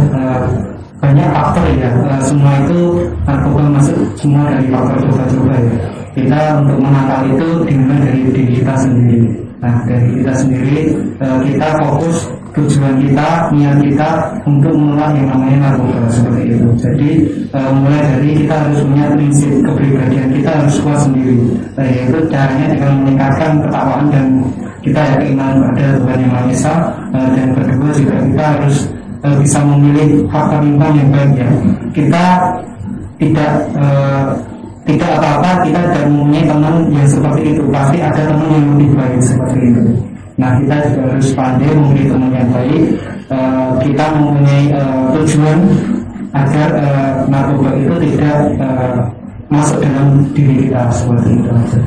banyak faktor ya, semua itu bukan masuk semua dari faktor coba-coba ya. Kita untuk menakal itu dimulai dari diri kita sendiri. Nah dari kita sendiri kita fokus tujuan kita, niat kita untuk menolak yang namanya narkoba seperti itu. Jadi mulai dari kita harus punya prinsip kepribadian, kita harus kuat sendiri. Yaitu caranya dengan meningkatkan ketakwaan dan kita yakin pada Tuhan Yang Maha Esa. Dan kedua juga kita harus bisa memilih faktor lingkungan yang baik ya. Kita tidak apa-apa, kita tidak mempunyai teman yang seperti itu, pasti ada teman yang lebih baik seperti itu. Nah kita juga harus pandai memilih teman yang baik. Kita mempunyai tujuan agar narkoba itu tidak masuk dalam diri kita seperti itu aja.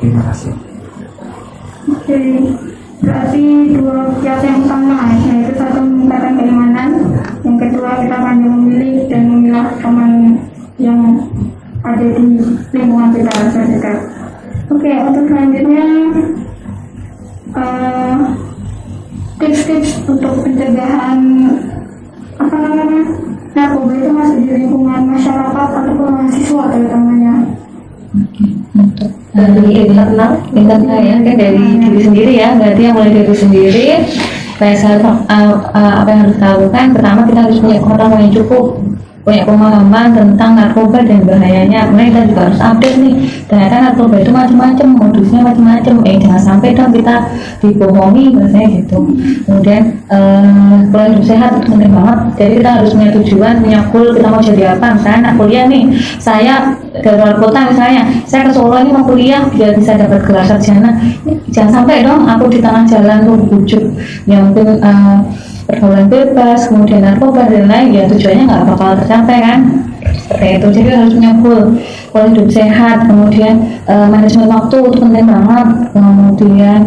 Terima kasih. Oke, berarti dua kiat yang utama, yaitu satu meningkatkan keimanan, yang kedua kita pandai memilih dan memilah teman yang ada di lingkungan kita terdekat. Oke, untuk selanjutnya tips-tips untuk pencegahan narkoba itu masuk di lingkungan masyarakat ataupun mahasiswa terutamanya. Untuk dari internal ya, kan dari diri sendiri ya, berarti yang mulai dari diri sendiri. Apa yang harus kita lakukan? Pertama kita harus punya pengetahuan yang cukup, punya pemahaman tentang narkoba dan bahayanya. Kemudian kita juga harus update nih, ternyata narkoba itu macam-macam, modusnya macam-macam. Jangan sampai dong kita dibohongi bahasanya gitu. Kemudian pola hidup sehat itu penting banget. Jadi kita harus punya tujuan, punya goal, kita mau jadi apa. Misalnya anak kuliah nih, saya dari luar kota misalnya, saya ke Solo ini mau kuliah biar bisa dapat gelar sarjana. Jangan sampai dong aku di tengah jalan tuh bujuk yang mungkin pergaulan bebas, kemudian narkoba dan lain, ya tujuannya nggak bakal tercapai kan, seperti itu. Jadi harus punya goal, pola hidup sehat, kemudian manajemen waktu itu penting banget, kemudian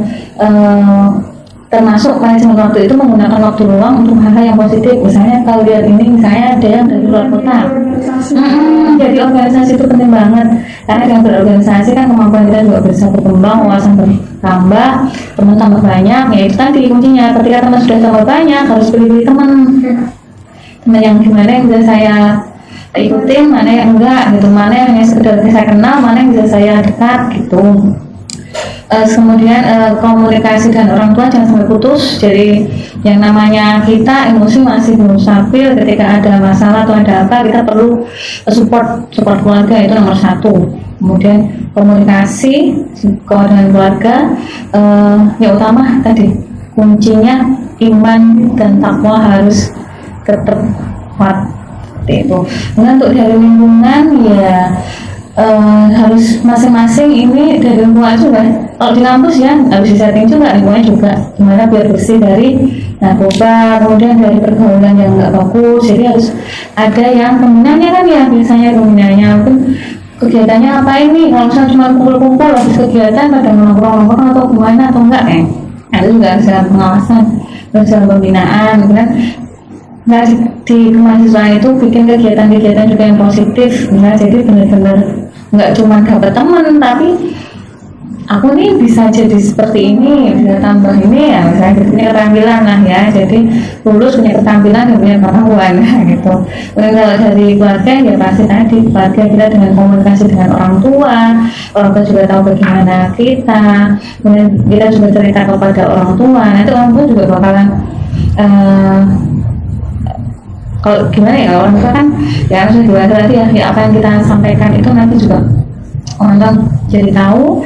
termasuk manajemen waktu itu menggunakan waktu luang untuk hal-hal yang positif. Misalnya kalau lihat ini, misalnya ada yang dari luar kota. Jadi organisasi itu penting banget, karena dengan berorganisasi kan kemampuan kita juga bisa berkembang, wawasan bertambah, teman tambah banyak. Ya itu tadi kuncinya, ketika teman sudah tambah banyak harus pilih-pilih teman yang gimana yang bisa saya ikutin, mana yang enggak gitu, mana yang hanya sekedar saya kenal, mana yang bisa saya dekat gitu. Kemudian komunikasi dengan orang tua jangan sampai putus. Jadi yang namanya kita emosi masih belum stabil, ketika ada masalah atau ada apa kita perlu support keluarga, itu nomor satu. Kemudian komunikasi dengan keluarga, yang utama tadi kuncinya iman dan takwa harus tetap kuat seperti itu. Kemudian untuk dari lingkungan ya harus masing-masing ini dari lingkungan juga. Kalau di kampus ya harus disetting juga lingkungannya juga gimana biar bersih dari narkoba, kemudian dari pergaulan yang nggak bagus. Jadi harus ada yang pembinaannya kan ya, biasanya pembinaannya pun kegiatannya apa ini, kalau misalnya cuma kumpul-kumpul habis kegiatan pada nongkrong-nongkrong atau gimana atau enggak itu juga harus ada pengawasan, harus ada pembinaan. Kemudian di kemahasiswaan itu bikin kegiatan-kegiatan juga yang positif, jadi benar-benar nggak cuma dapat teman, tapi aku nih bisa jadi seperti ini, bisa tambah ini ya, misalnya punya keterampilan lah ya, jadi lulus punya keterampilan dan punya kemampuan gitu. Kemudian kalau dari keluarga ya pasti tadi keluarga kita dengan komunikasi dengan orang tua juga tahu bagaimana kita, kemudian kita juga cerita kepada orang tua, nanti orang tua juga bakalan kalau gimana ya, orang tua kan ya harus dewasa tadi ya, apa yang kita sampaikan itu nanti juga orang tua jadi tahu,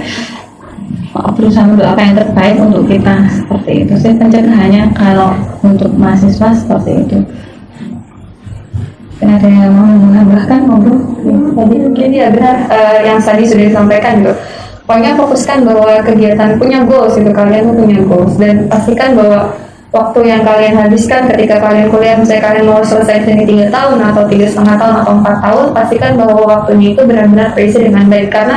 berusaha mendoakan yang terbaik untuk kita, seperti itu sih pencegahannya kalau untuk mahasiswa seperti itu. Ada yang mau menambahkan monggo? Jadi mungkin ya benar yang tadi sudah disampaikan gitu. Pokoknya fokuskan bahwa kegiatan punya goals itu, kalian punya goals, dan pastikan bahwa waktu yang kalian habiskan ketika kalian kuliah, misalnya kalian mau selesai ini 3 tahun atau 3,5 tahun atau 4 tahun, pastikan bahwa waktunya itu benar-benar terisi dengan baik, karena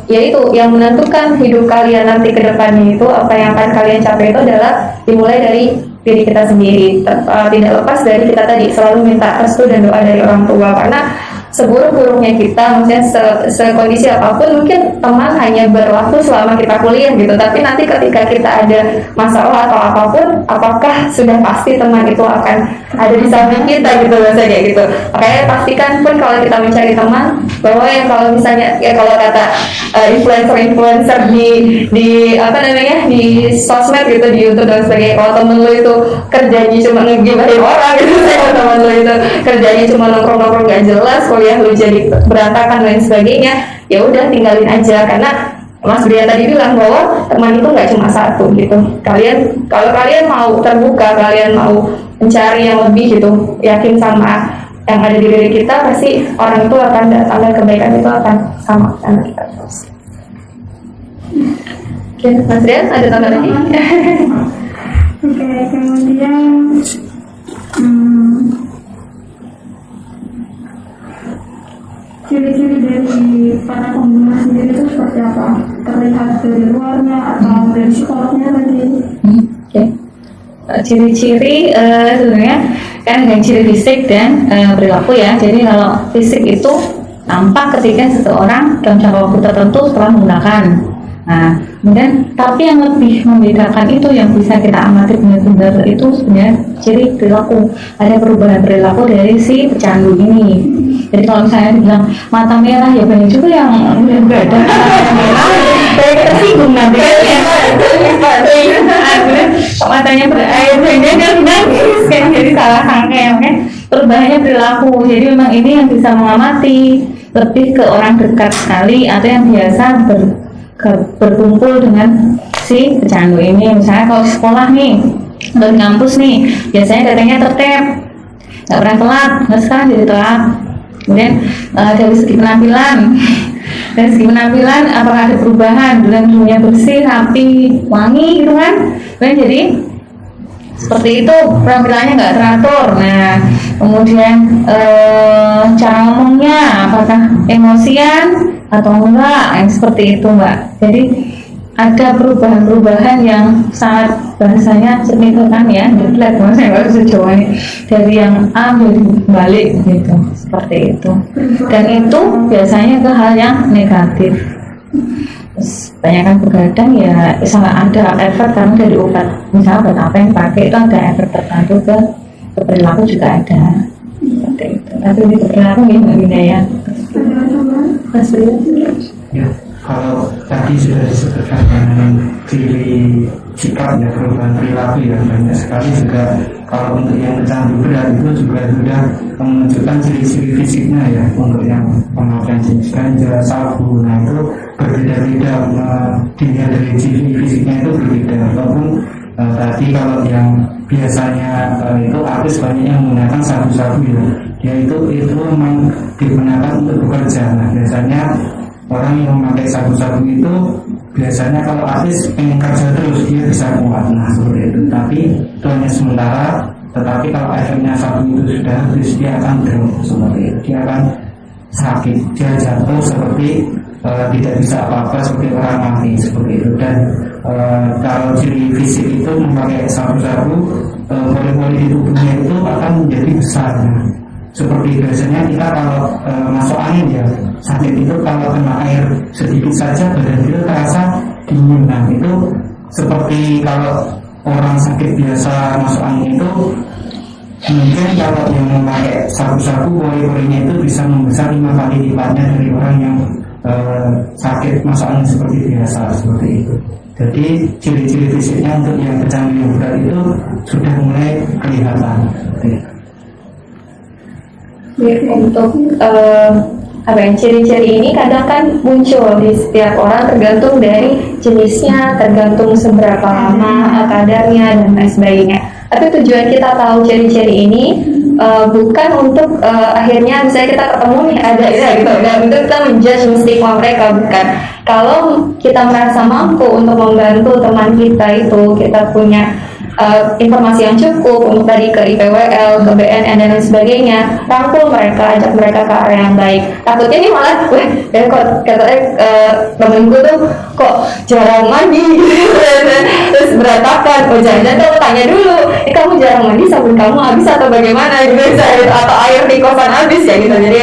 yaitu yang menentukan hidup kalian nanti ke depannya itu apa yang akan kalian capai itu adalah dimulai dari diri kita sendiri. Tidak lepas dari kita tadi selalu minta restu dan doa dari orang tua, karena seburuk-buruknya kita, maksudnya sekondisi apapun, mungkin teman hanya berlaku selama kita kuliah gitu, tapi nanti ketika kita ada masalah atau apapun, apakah sudah pasti teman itu akan ada di samping kita gitu, biasanya kayak gitu. Makanya pastikan pun kalau kita mencari teman, bahwa yang kalau misalnya ya kalau kata influencer di apa namanya di sosmed gitu, di YouTube dan sebagainya, kalau temen lu itu kerjanya cuma ngegibahin orang gitu, kalau temen lu itu kerjanya cuma nongkrong-nongkrong gak jelas, kuliah lu jadi berantakan dan sebagainya, ya udah tinggalin aja. Karena Mas Brian tadi bilang bahwa teman itu nggak cuma satu gitu. Kalau kalian mau terbuka, kalian mau mencari yang lebih gitu, yakin sama yang ada di diri kita, pasti orang itu akan datang dan kebaikan itu akan sama sama kita terus. Oke, Mas Brian ada tambah lagi? Oke, kemudian ciri-ciri dari para pembina sendiri itu seperti apa? Terlihat dari luarnya atau dari psikolognya tadi? Ciri-ciri sebenarnya kan ada ciri fisik dan perilaku ya. Jadi kalau fisik itu tampak ketika seseorang dalam jangka waktu tertentu setelah menggunakan. Nah, kemudian tapi yang lebih membedakan itu yang bisa kita amati benar-benar itu sebenarnya ciri perilaku. Ada perubahan perilaku dari si pecandu ini. Jadi kalau misalnya dibilang mata merah, ya banyak juga yang enggak ada mata merah. Kayak tersinggung nanti matanya berair, dia nangis kan, jadi salah sangka ya kan. Perubahannya perilaku. Jadi memang ini yang bisa mengamati lebih ke orang dekat sekali atau yang biasa berkumpul dengan si pecandu ini. Misalnya kalau sekolah nih, atau di kampus nih, biasanya datangnya tertib, nggak pernah telat, nggak sekarang jadi telat. Kemudian dari segi penampilan, apakah ada perubahan? Dulunya bersih, rapi, wangi gitu kan? Dan jadi seperti itu, penampilannya nggak teratur. Nah, kemudian cara ngomongnya apakah emosian atau enggak, yang seperti itu Mbak. Jadi ada perubahan-perubahan yang sangat bahasanya signifikan ya, flat saya nggak bisa jawab dari yang A menjadi balik gitu, seperti itu. Dan itu biasanya ke hal yang negatif. Terus kebanyakan begadang ya sangat ada efek karena dari obat, misalnya obat apa yang pakai itu ada efek tertentu ke perilaku juga ada, seperti itu. Tapi di perilaku ya nggak beda ya. Ya, kalau tadi sudah disebutkan dengan ciri sikap ya, perubahan perilaku ya, banyak sekali juga. Kalau untuk yang pecandu berat itu juga sudah menunjukkan ciri-ciri fisiknya ya. Untuk yang pemakaian jenis ganja, sabu, nah itu berbeda-beda, dilihat dari ciri fisiknya itu berbeda. Ataupun tadi kalau yang biasanya itu artis banyak yang menggunakan sabu-sabu ya, dia itu memang digunakan untuk bekerja. Nah biasanya orang yang memakai sabu-sabu itu biasanya kalau artis pengen kerja terus dia bisa kuat, nah seperti itu. Tapi itu hanya sementara. Tetapi kalau efeknya sabu itu sudah habis, dia akan drop seperti itu. Dia akan sakit, dia jatuh seperti tidak bisa apa-apa, seperti orang mati seperti itu. Dan kalau ciri fisik itu memakai sabu-sabu, pori-pori di tubuhnya itu akan menjadi besar. Seperti biasanya kita kalau masuk angin ya, sakit itu kalau kena air sedikit saja badan kita terasa dingin. Nah itu seperti kalau orang sakit biasa masuk angin itu, mungkin kalau yang memakai sabu-sabu pori-porinya itu bisa membesar 5 kali lipatnya dari orang yang sakit masuk angin seperti biasa, seperti itu. Jadi ciri-ciri fisiknya untuk yang pecandu yang berat itu sudah mulai kelihatan. Untuk ciri-ciri ini kadang kan muncul di setiap orang tergantung dari jenisnya, tergantung seberapa lama kadarnya dan lain sebagainya. Tapi tujuan kita tahu ciri-ciri ini bukan untuk akhirnya misalnya kita ketemu nih ada ya gitu, dan itu kita menjudge stigma mereka, bukan. Kalau kita merasa mampu untuk membantu teman kita itu, kita punya informasi yang cukup untuk tadi ke IPWL, ke BNN dan lain sebagainya, rangkul mereka, ajak mereka ke area yang baik. Takutnya nih malah, ya kok katanya temenku tuh kok jarang mandi gitu, terus berantakan. Oh jangan-jangan kamu tanya dulu, kamu jarang mandi, sabun kamu habis atau bagaimana gitu, atau air di kosan habis ya gitu. Jadi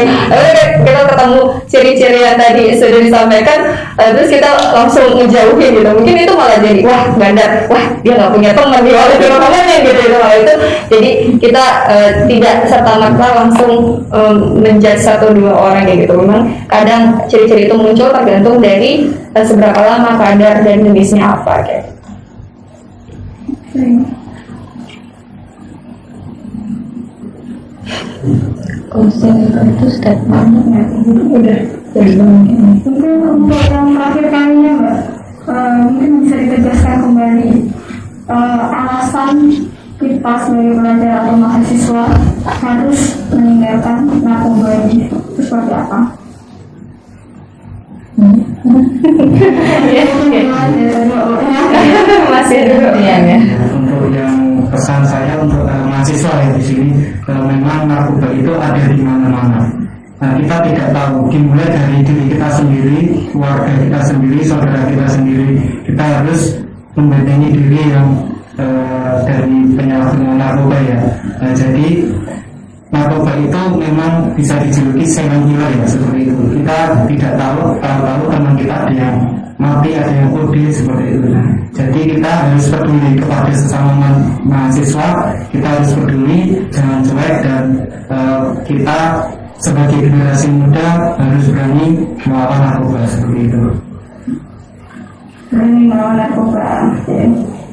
kita ketemu ciri-ciri yang tadi sudah disampaikan, terus kita langsung menjauhi gitu. Mungkin itu malah jadi wah bandar, wah dia nggak punya teman di oleh teman-temannya gitu itu. Jadi kita tidak serta-merta langsung menjudge 1-2 orang kayak gitu. Memang kadang ciri-ciri itu muncul tergantung dari seberapa lama kadar dan jenisnya apa kayak. Konsen itu statementnya udah jadi Mungkin untuk yang terakhir kalinya Mbak, mungkin bisa ditegaskan kembali alasan kita sebagai pelajar atau mahasiswa harus meninggalkan narkoba ini itu seperti apa? Masih dulu ya. Untuk yang pesan saya untuk mahasiswa ya di sini, memang narkoba itu ada di mana-mana. Nah kita tidak tahu, dimulai dari diri kita sendiri, keluarga kita sendiri, saudara kita sendiri. Kita harus membentengi diri yang dari penyalahgunaan narkoba ya. Nah, jadi narkoba itu memang bisa dijuluki silent killer ya, seperti itu. Kita tidak tahu teman kita ada yang mati, ada yang kode seperti itu. Nah, jadi kita harus peduli kepada sesama mahasiswa, kita harus peduli, jangan cuek, dan kita sebagai generasi muda harus berani melawan narkoba seperti itu. Berani melawan narkoba.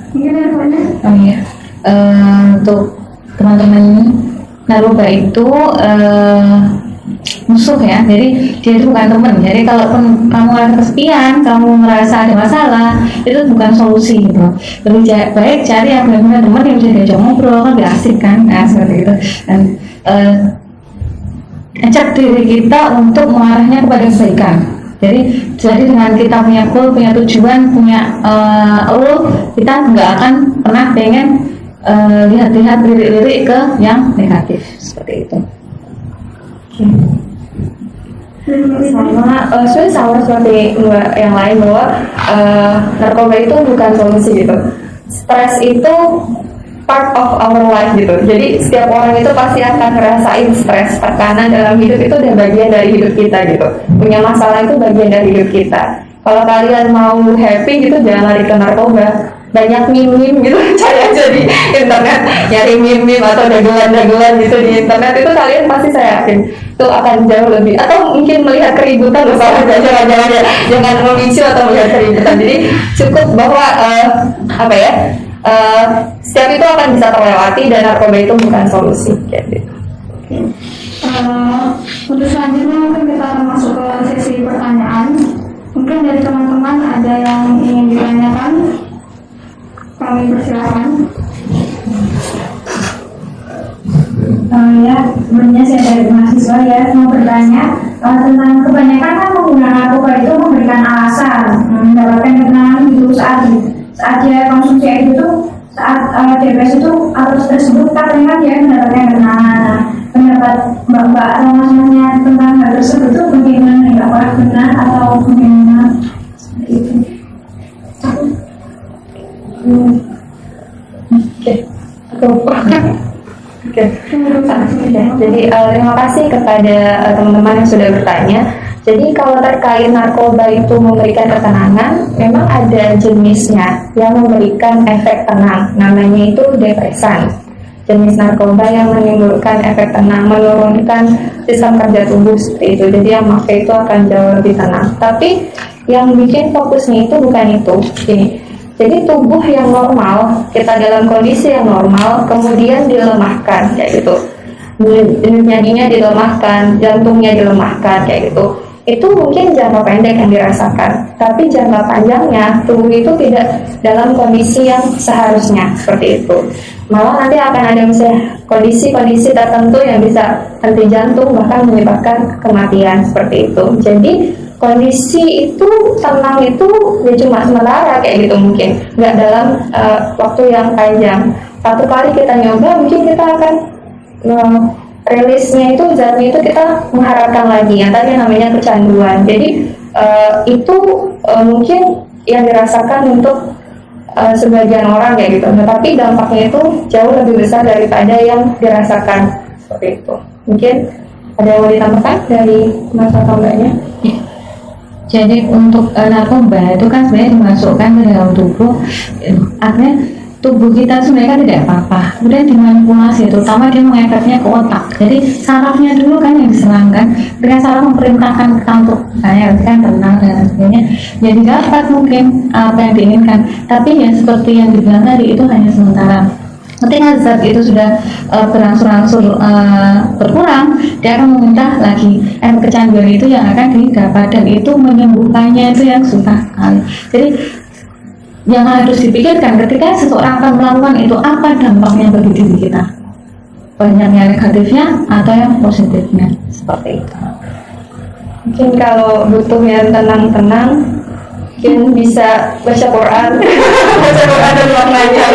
Mungkin ada banyak. Oh iya, untuk teman-teman narkoba itu musuh ya, jadi dia itu bukan teman. Jadi kalaupun kamu merasa kesepian, kamu merasa ada masalah, itu bukan solusi gitu. Lebih baik cari yang benar-benar teman yang bisa diajak ngobrol, kan gak asik kan, nah seperti itu. Dan ajak diri kita untuk mengarahnya kepada kebaikan. Jadi dengan kita punya goal, punya tujuan, punya kita nggak akan pernah pengen lihat-lihat lirik-lirik ke yang negatif seperti itu. Sebenarnya sama seperti Mbak yang lain bahwa narkoba itu bukan solusi gitu. Stres itu part of our life gitu. Jadi setiap orang itu pasti akan ngerasain stres, tekanan dalam hidup itu udah bagian dari hidup kita gitu. Punya masalah itu bagian dari hidup kita. Kalau kalian mau happy gitu jangan lari ke narkoba. Banyak meme gitu cari aja di internet, nyari meme atau dagelan-dagelan gitu di internet, itu kalian pasti saya yakin itu akan jauh lebih, atau mungkin melihat keributan bersama jangan memicu atau melihat keributan. Jadi cukup bahwa setiap itu akan bisa terlewati dan narkoba itu bukan solusi gitu. Untuk selanjutnya mungkin kita akan masuk ke sesi pertanyaan. Mungkin dari teman-teman ada yang ingin ditanyakan, kami persilakan. Ya, sebenarnya saya dari mahasiswa ya mau bertanya tentang kebanyakan kan pengguna narkoba itu memberikan alasan mendapatkan ketenangan gitu saat dia konsumsi itu saat depresi itu atau stres itu katanya dia mendapatkan ketenangan. Nah, pendapat Mbak atau Mas-Masnya tentang hal tersebut itu bagaimana, ya apakah benar atau bagaimana seperti itu? Oke. Jadi terima kasih kepada teman-teman yang sudah bertanya. Jadi kalau terkait narkoba itu memberikan ketenangan, memang ada jenisnya yang memberikan efek tenang. Namanya itu depresan. Jenis narkoba yang menimbulkan efek tenang, menurunkan sistem kerja tubuh seperti itu. Jadi yang pakai itu akan jauh lebih tenang. Tapi yang bikin fokusnya itu bukan itu. Gini. Jadi tubuh yang normal, kita dalam kondisi yang normal, kemudian dilemahkan kayak gitu. Jadinya dilemahkan, jantungnya dilemahkan kayak gitu. Itu mungkin jangka pendek yang dirasakan, tapi jangka panjangnya tubuh itu tidak dalam kondisi yang seharusnya seperti itu. Malah nanti akan ada misalnya kondisi-kondisi tertentu yang bisa henti jantung bahkan menyebabkan kematian seperti itu. Jadi kondisi itu tenang itu ya cuma sementara kayak gitu, mungkin nggak dalam waktu yang panjang. Satu kali kita nyoba mungkin kita akan rilisnya itu zatnya itu kita mengharapkan lagi yang tadi namanya kecanduan. Jadi itu mungkin yang dirasakan untuk sebagian orang kayak gitu, tetapi dampaknya itu jauh lebih besar daripada yang dirasakan seperti itu. Mungkin ada yang mau ditambahkan dari Mas atau Mbaknya? Jadi untuk narkoba itu kan sebenarnya dimasukkan ke dalam tubuh, artinya tubuh kita sebenarnya kan tidak apa-apa, kemudian dimanipulasi, terutama dia mengefeknya ke otak. Jadi sarafnya dulu kan yang diserang kan, ketika saraf memerintahkan kita untuk misalnya kan tenang dan sebagainya, jadi dapat mungkin apa yang diinginkan. Tapi ya seperti yang dibilang tadi itu hanya sementara. Ketika zat itu sudah berangsur-angsur berkurang, dia akan meminta lagi kecanduan itu yang akan didapat, dan itu menyembuhkannya itu yang susah sekali. Jadi yang harus dipikirkan ketika seseorang akan melakukan itu, apa dampaknya bagi diri kita, banyak yang negatifnya atau yang positifnya, seperti itu. Mungkin kalau butuh yang tenang-tenang, mungkin bisa baca Quran. Baca Quran dan maknanya.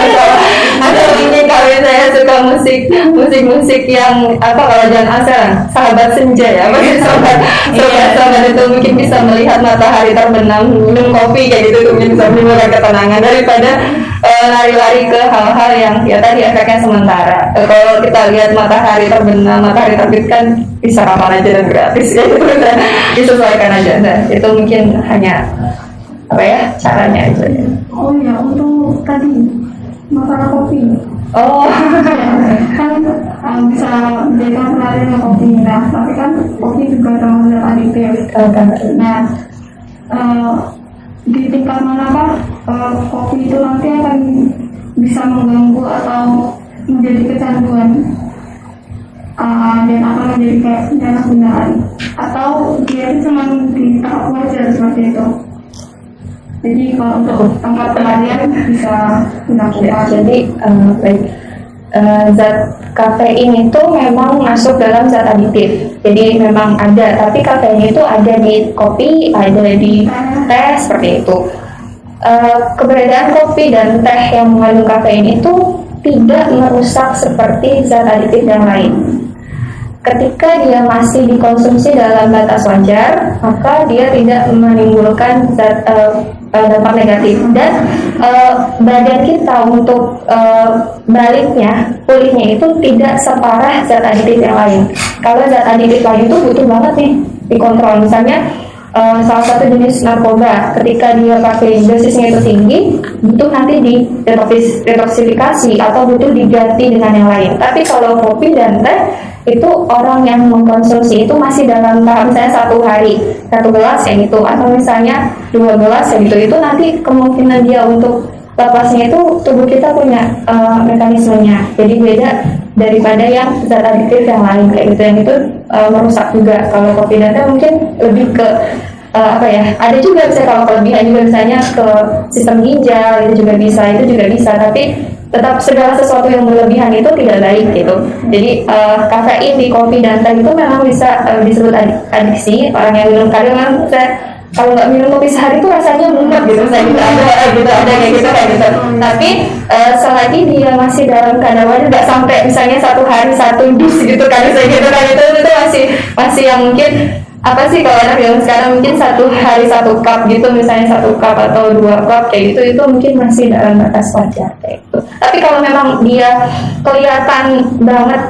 Atau ini kalau saya suka musik yang apa, kalau jangan asal sahabat senja ya, masih sahabat itu mungkin bisa melihat matahari terbenam, minum kopi kayak gitu, mungkin bisa menimbulkan ketenangan daripada lari-lari ke hal-hal yang ya tadi efeknya sementara. Kalau kita lihat matahari terbenam, matahari terbit kan bisa kapan aja dan gratis ya, itu disesuaikan aja. Nah, itu mungkin hanya apa ya caranya itu ya. Oh ya, untuk tadi masalah kopi. Oh, Kan bisa menjadikan pelarian kopi. Nah, tapi kan kopi juga termasuk adiktif. Nah, di tingkat manakah kopi itu nanti akan bisa mengganggu atau menjadi kecanduan dan akan menjadi kayak penyalahgunaan, atau dia itu cuma di tahap wajar seperti itu? Jadi kalau untuk tempat pelarian bisa dilakukan. ya, jadi zat kafein itu memang masuk dalam zat adiktif. Jadi memang ada, tapi kafein itu ada di kopi, ada di teh seperti itu. Keberadaan kopi dan teh yang mengandung kafein itu tidak merusak seperti zat adiktif yang lain. ketika dia masih dikonsumsi dalam batas wajar, maka dia tidak menimbulkan dampak negatif. Dan badan kita untuk baliknya, pulihnya itu tidak separah zat aditif yang lain. Kalau zat aditif lain itu butuh banget nih dikontrol. Misalnya salah satu jenis narkoba, ketika dia pakai dosisnya itu tinggi, butuh nanti di detoksifikasi atau butuh diganti dengan yang lain. Tapi kalau kopi dan teh itu orang yang mengkonsumsi itu masih dalam tahap misalnya 1 hari 1 gelas kayak gitu, atau misalnya 2 gelas kayak gitu, itu nanti kemungkinan dia untuk lepasnya itu tubuh kita punya mekanismenya, jadi beda daripada yang zat aditif yang lain kayak gitu, yang itu merusak juga. Kalau kopi dan teh mungkin lebih ke apa ya, ada juga bisa kalau kelebihan juga misalnya ke sistem ginjal itu juga bisa, tapi tetap segala sesuatu yang berlebihan itu tidak baik gitu. Jadi kafein di kopi dan teh itu memang bisa disebut adiksi. Orang yang minum kadang kan kalau nggak minum kopi sehari itu rasanya mumet gitu, saya gitu ada kayak gitu. Tapi selagi dia masih dalam kadar wajar, nggak sampai misalnya 1 hari 1 dus gitu kan, saya gitu kan, itu masih yang mungkin apa sih kalau anak yang sekarang mungkin 1 hari 1 cup gitu, misalnya 1 cup atau 2 cup kayak gitu, itu mungkin masih dalam batas wajar kayak gitu. Tapi kalau memang dia kelihatan banget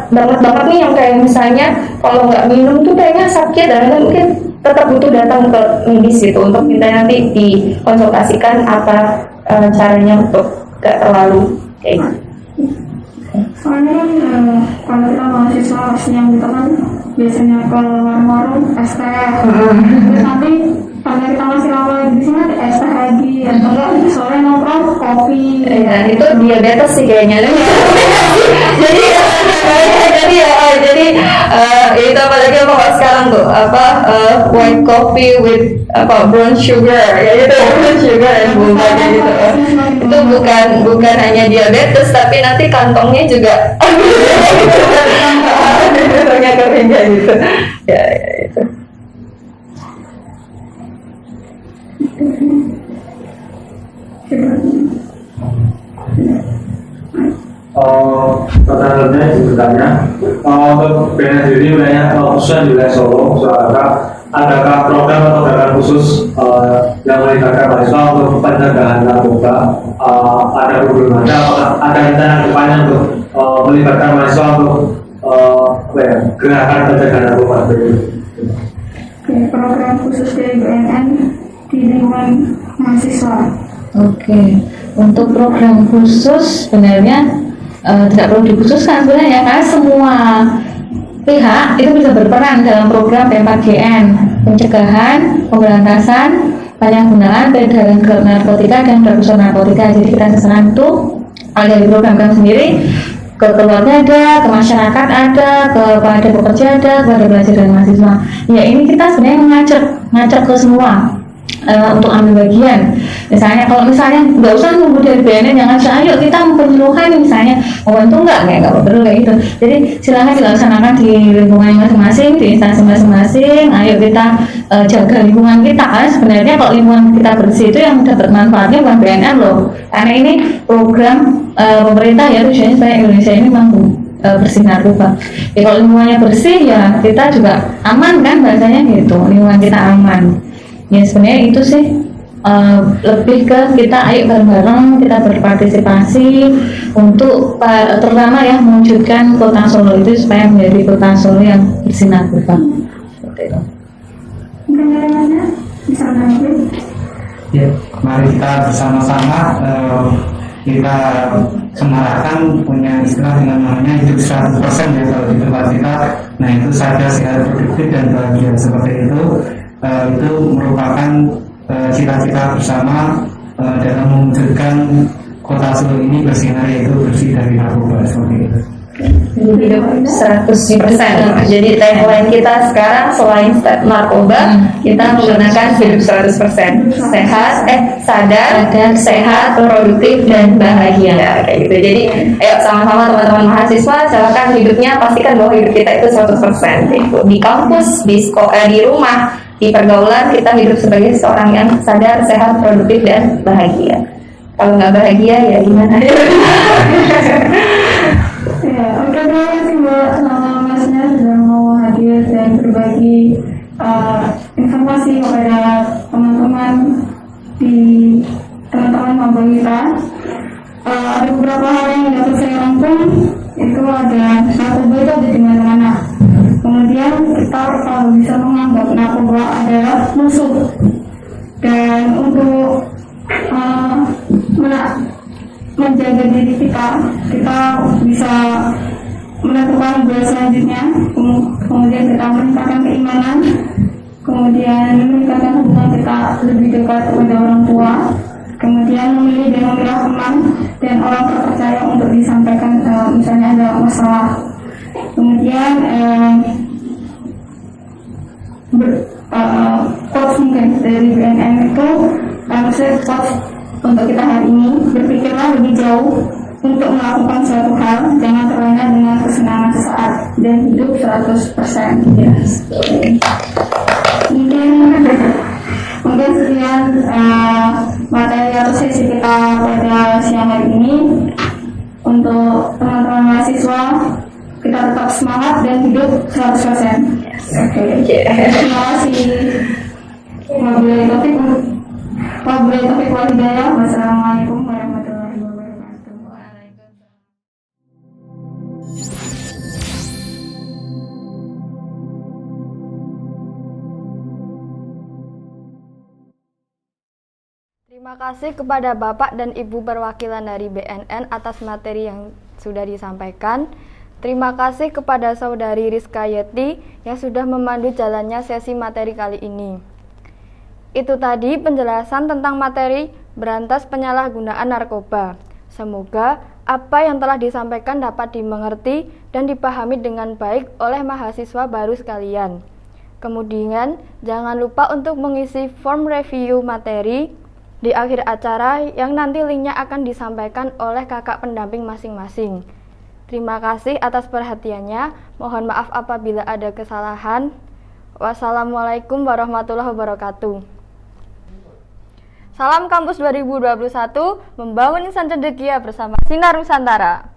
nih yang kayak misalnya kalau nggak minum tuh kayaknya sakit, dan mungkin tetap butuh datang ke medis gitu untuk minta nanti dikonsultasikan apa caranya untuk gak terlalu kayak gitu. Soalnya kan kalau kita mahasiswa siang gitu kan biasanya ke warung es teh, terus nanti karena kita masih lama di sini ada es teh lagi, atau enggak sore nongkrong kopi. Ya, itu diabetes sih kayaknya. jadi itu apalagi apa sekarang tuh white coffee with brown sugar ya, itu brown sugar dan bunga gitu. Itu bukan hanya diabetes, tapi nanti kantongnya juga kantongnya kering kayak gitu ya itu. Pertanyaannya sebenarnya untuk BNN sendiri wilayah khususnya di wilayah Solo, Surakarta, adakah program atau gerakan khusus yang melibatkan mahasiswa untuk pencegahan narkoba? Ada problemnya, apakah ada rencana depannya untuk melibatkan mahasiswa untuk gerakan pencegahan narkoba seperti itu? Program khusus dari BNN di lingkungan mahasiswa. Oke, untuk program khusus sebenarnya tidak perlu dikhususkan sebenarnya, karena semua pihak itu bisa berperan dalam program P4GN, pencegahan, pemberantasan, penyalahgunaan, peredaran gelap narkotika dan prekursor narkotika. Jadi kita sasaran itu dari program kami sendiri ke keluarga ada, ke masyarakat ada, kepada pekerja ada, kepada pelajar dan mahasiswa. Ya ini kita sebenarnya ngajak ke semua untuk ambil bagian. Misalnya kalau nggak usah nunggu dari BNN, jangan ayo kita penyuluhan misalnya membantu nggak perlu kayak gitu. Jadi silahkan dilaksanakan di lingkungan masing-masing, di instansi masing-masing. Ayo kita jaga lingkungan kita, karena sebenarnya kalau lingkungan kita bersih itu yang dapat manfaatnya bukan BNN loh, karena ini program pemerintah ya, tujuannya supaya Indonesia ini mampu bersih narkoba. Ya kalau lingkungannya bersih ya kita juga aman kan, bahasanya gitu, lingkungan kita aman. Ya sebenarnya itu sih lebih ke kita ayo bareng-bareng kita berpartisipasi untuk terutama ya mewujudkan kota Solo itu supaya menjadi kota Solo yang bersih narkoba. Seperti itu. Mungkin dari mana bisa lanjut? Ya, mari kita bersama-sama kita semarakkan punya istilah dengan namanya hidup 100% ya kalau di tempat kita. Nah itu sadar, sehat, produktif dan bahagia seperti itu. Itu merupakan cita-cita bersama dalam mewujudkan kota Solo ini bersinar, yaitu bersih dari narkoba seperti itu. Hidup 100%. Jadi tagline kita sekarang selain narkoba, kita menggunakan hidup 100%. Sadar, sehat, produktif dan bahagia kayak gitu. Jadi ayo sama-sama teman-teman mahasiswa, silakan hidupnya pastikan bahwa hidup kita itu 100%. Gitu. Di kampus, di sekolah, di rumah, di pergaulan kita hidup sebagai seorang yang sadar, sehat, produktif dan bahagia. Kalau nggak bahagia ya gimana? Ya, oke, terima kasih Mbak sama Masnya sudah mau berbagi informasi kepada teman-teman di teman-teman maba kita. Ada beberapa hal yang dapat saya rangkum, itu ada narkoba itu ada di mana-mana. Kemudian kita bisa menganggap narkoba adalah musuh, dan untuk menjaga diri kita bisa menentukan goal selanjutnya. Kemudian kita meningkatkan keimanan, kemudian meningkatkan hubungan kita lebih dekat kepada orang tua, kemudian memilih dan memilah teman dan orang terpercaya untuk disampaikan misalnya ada masalah. Kemudian quotes mungkin dari BNN itu, maksudnya quotes untuk kita hari ini, berpikirlah lebih jauh untuk melakukan suatu hal, jangan terlena dengan kesenangan sesaat, dan hidup 100%. Yes. Mungkin sekian materi atau sesi kita pada siang hari ini. Untuk teman-teman mahasiswa, kita tetap semangat dan hidup 100%. Oke. Terima kasih. Wabillahi taufiq wal hidayah. Wassalamualaikum warahmatullahi wabarakatuh. Terima kasih kepada Bapak dan Ibu perwakilan dari BNN atas materi yang sudah disampaikan. Terima kasih kepada Saudari Rizka Yeti yang sudah memandu jalannya sesi materi kali ini. Itu tadi penjelasan tentang materi berantas penyalahgunaan narkoba. Semoga apa yang telah disampaikan dapat dimengerti dan dipahami dengan baik oleh mahasiswa baru sekalian. Kemudian, jangan lupa untuk mengisi form review materi di akhir acara yang nanti linknya akan disampaikan oleh kakak pendamping masing-masing. Terima kasih atas perhatiannya. Mohon maaf apabila ada kesalahan. Wassalamualaikum warahmatullahi wabarakatuh. Salam Kampus 2021, membangun insan cendekia bersama Sinar Nusantara.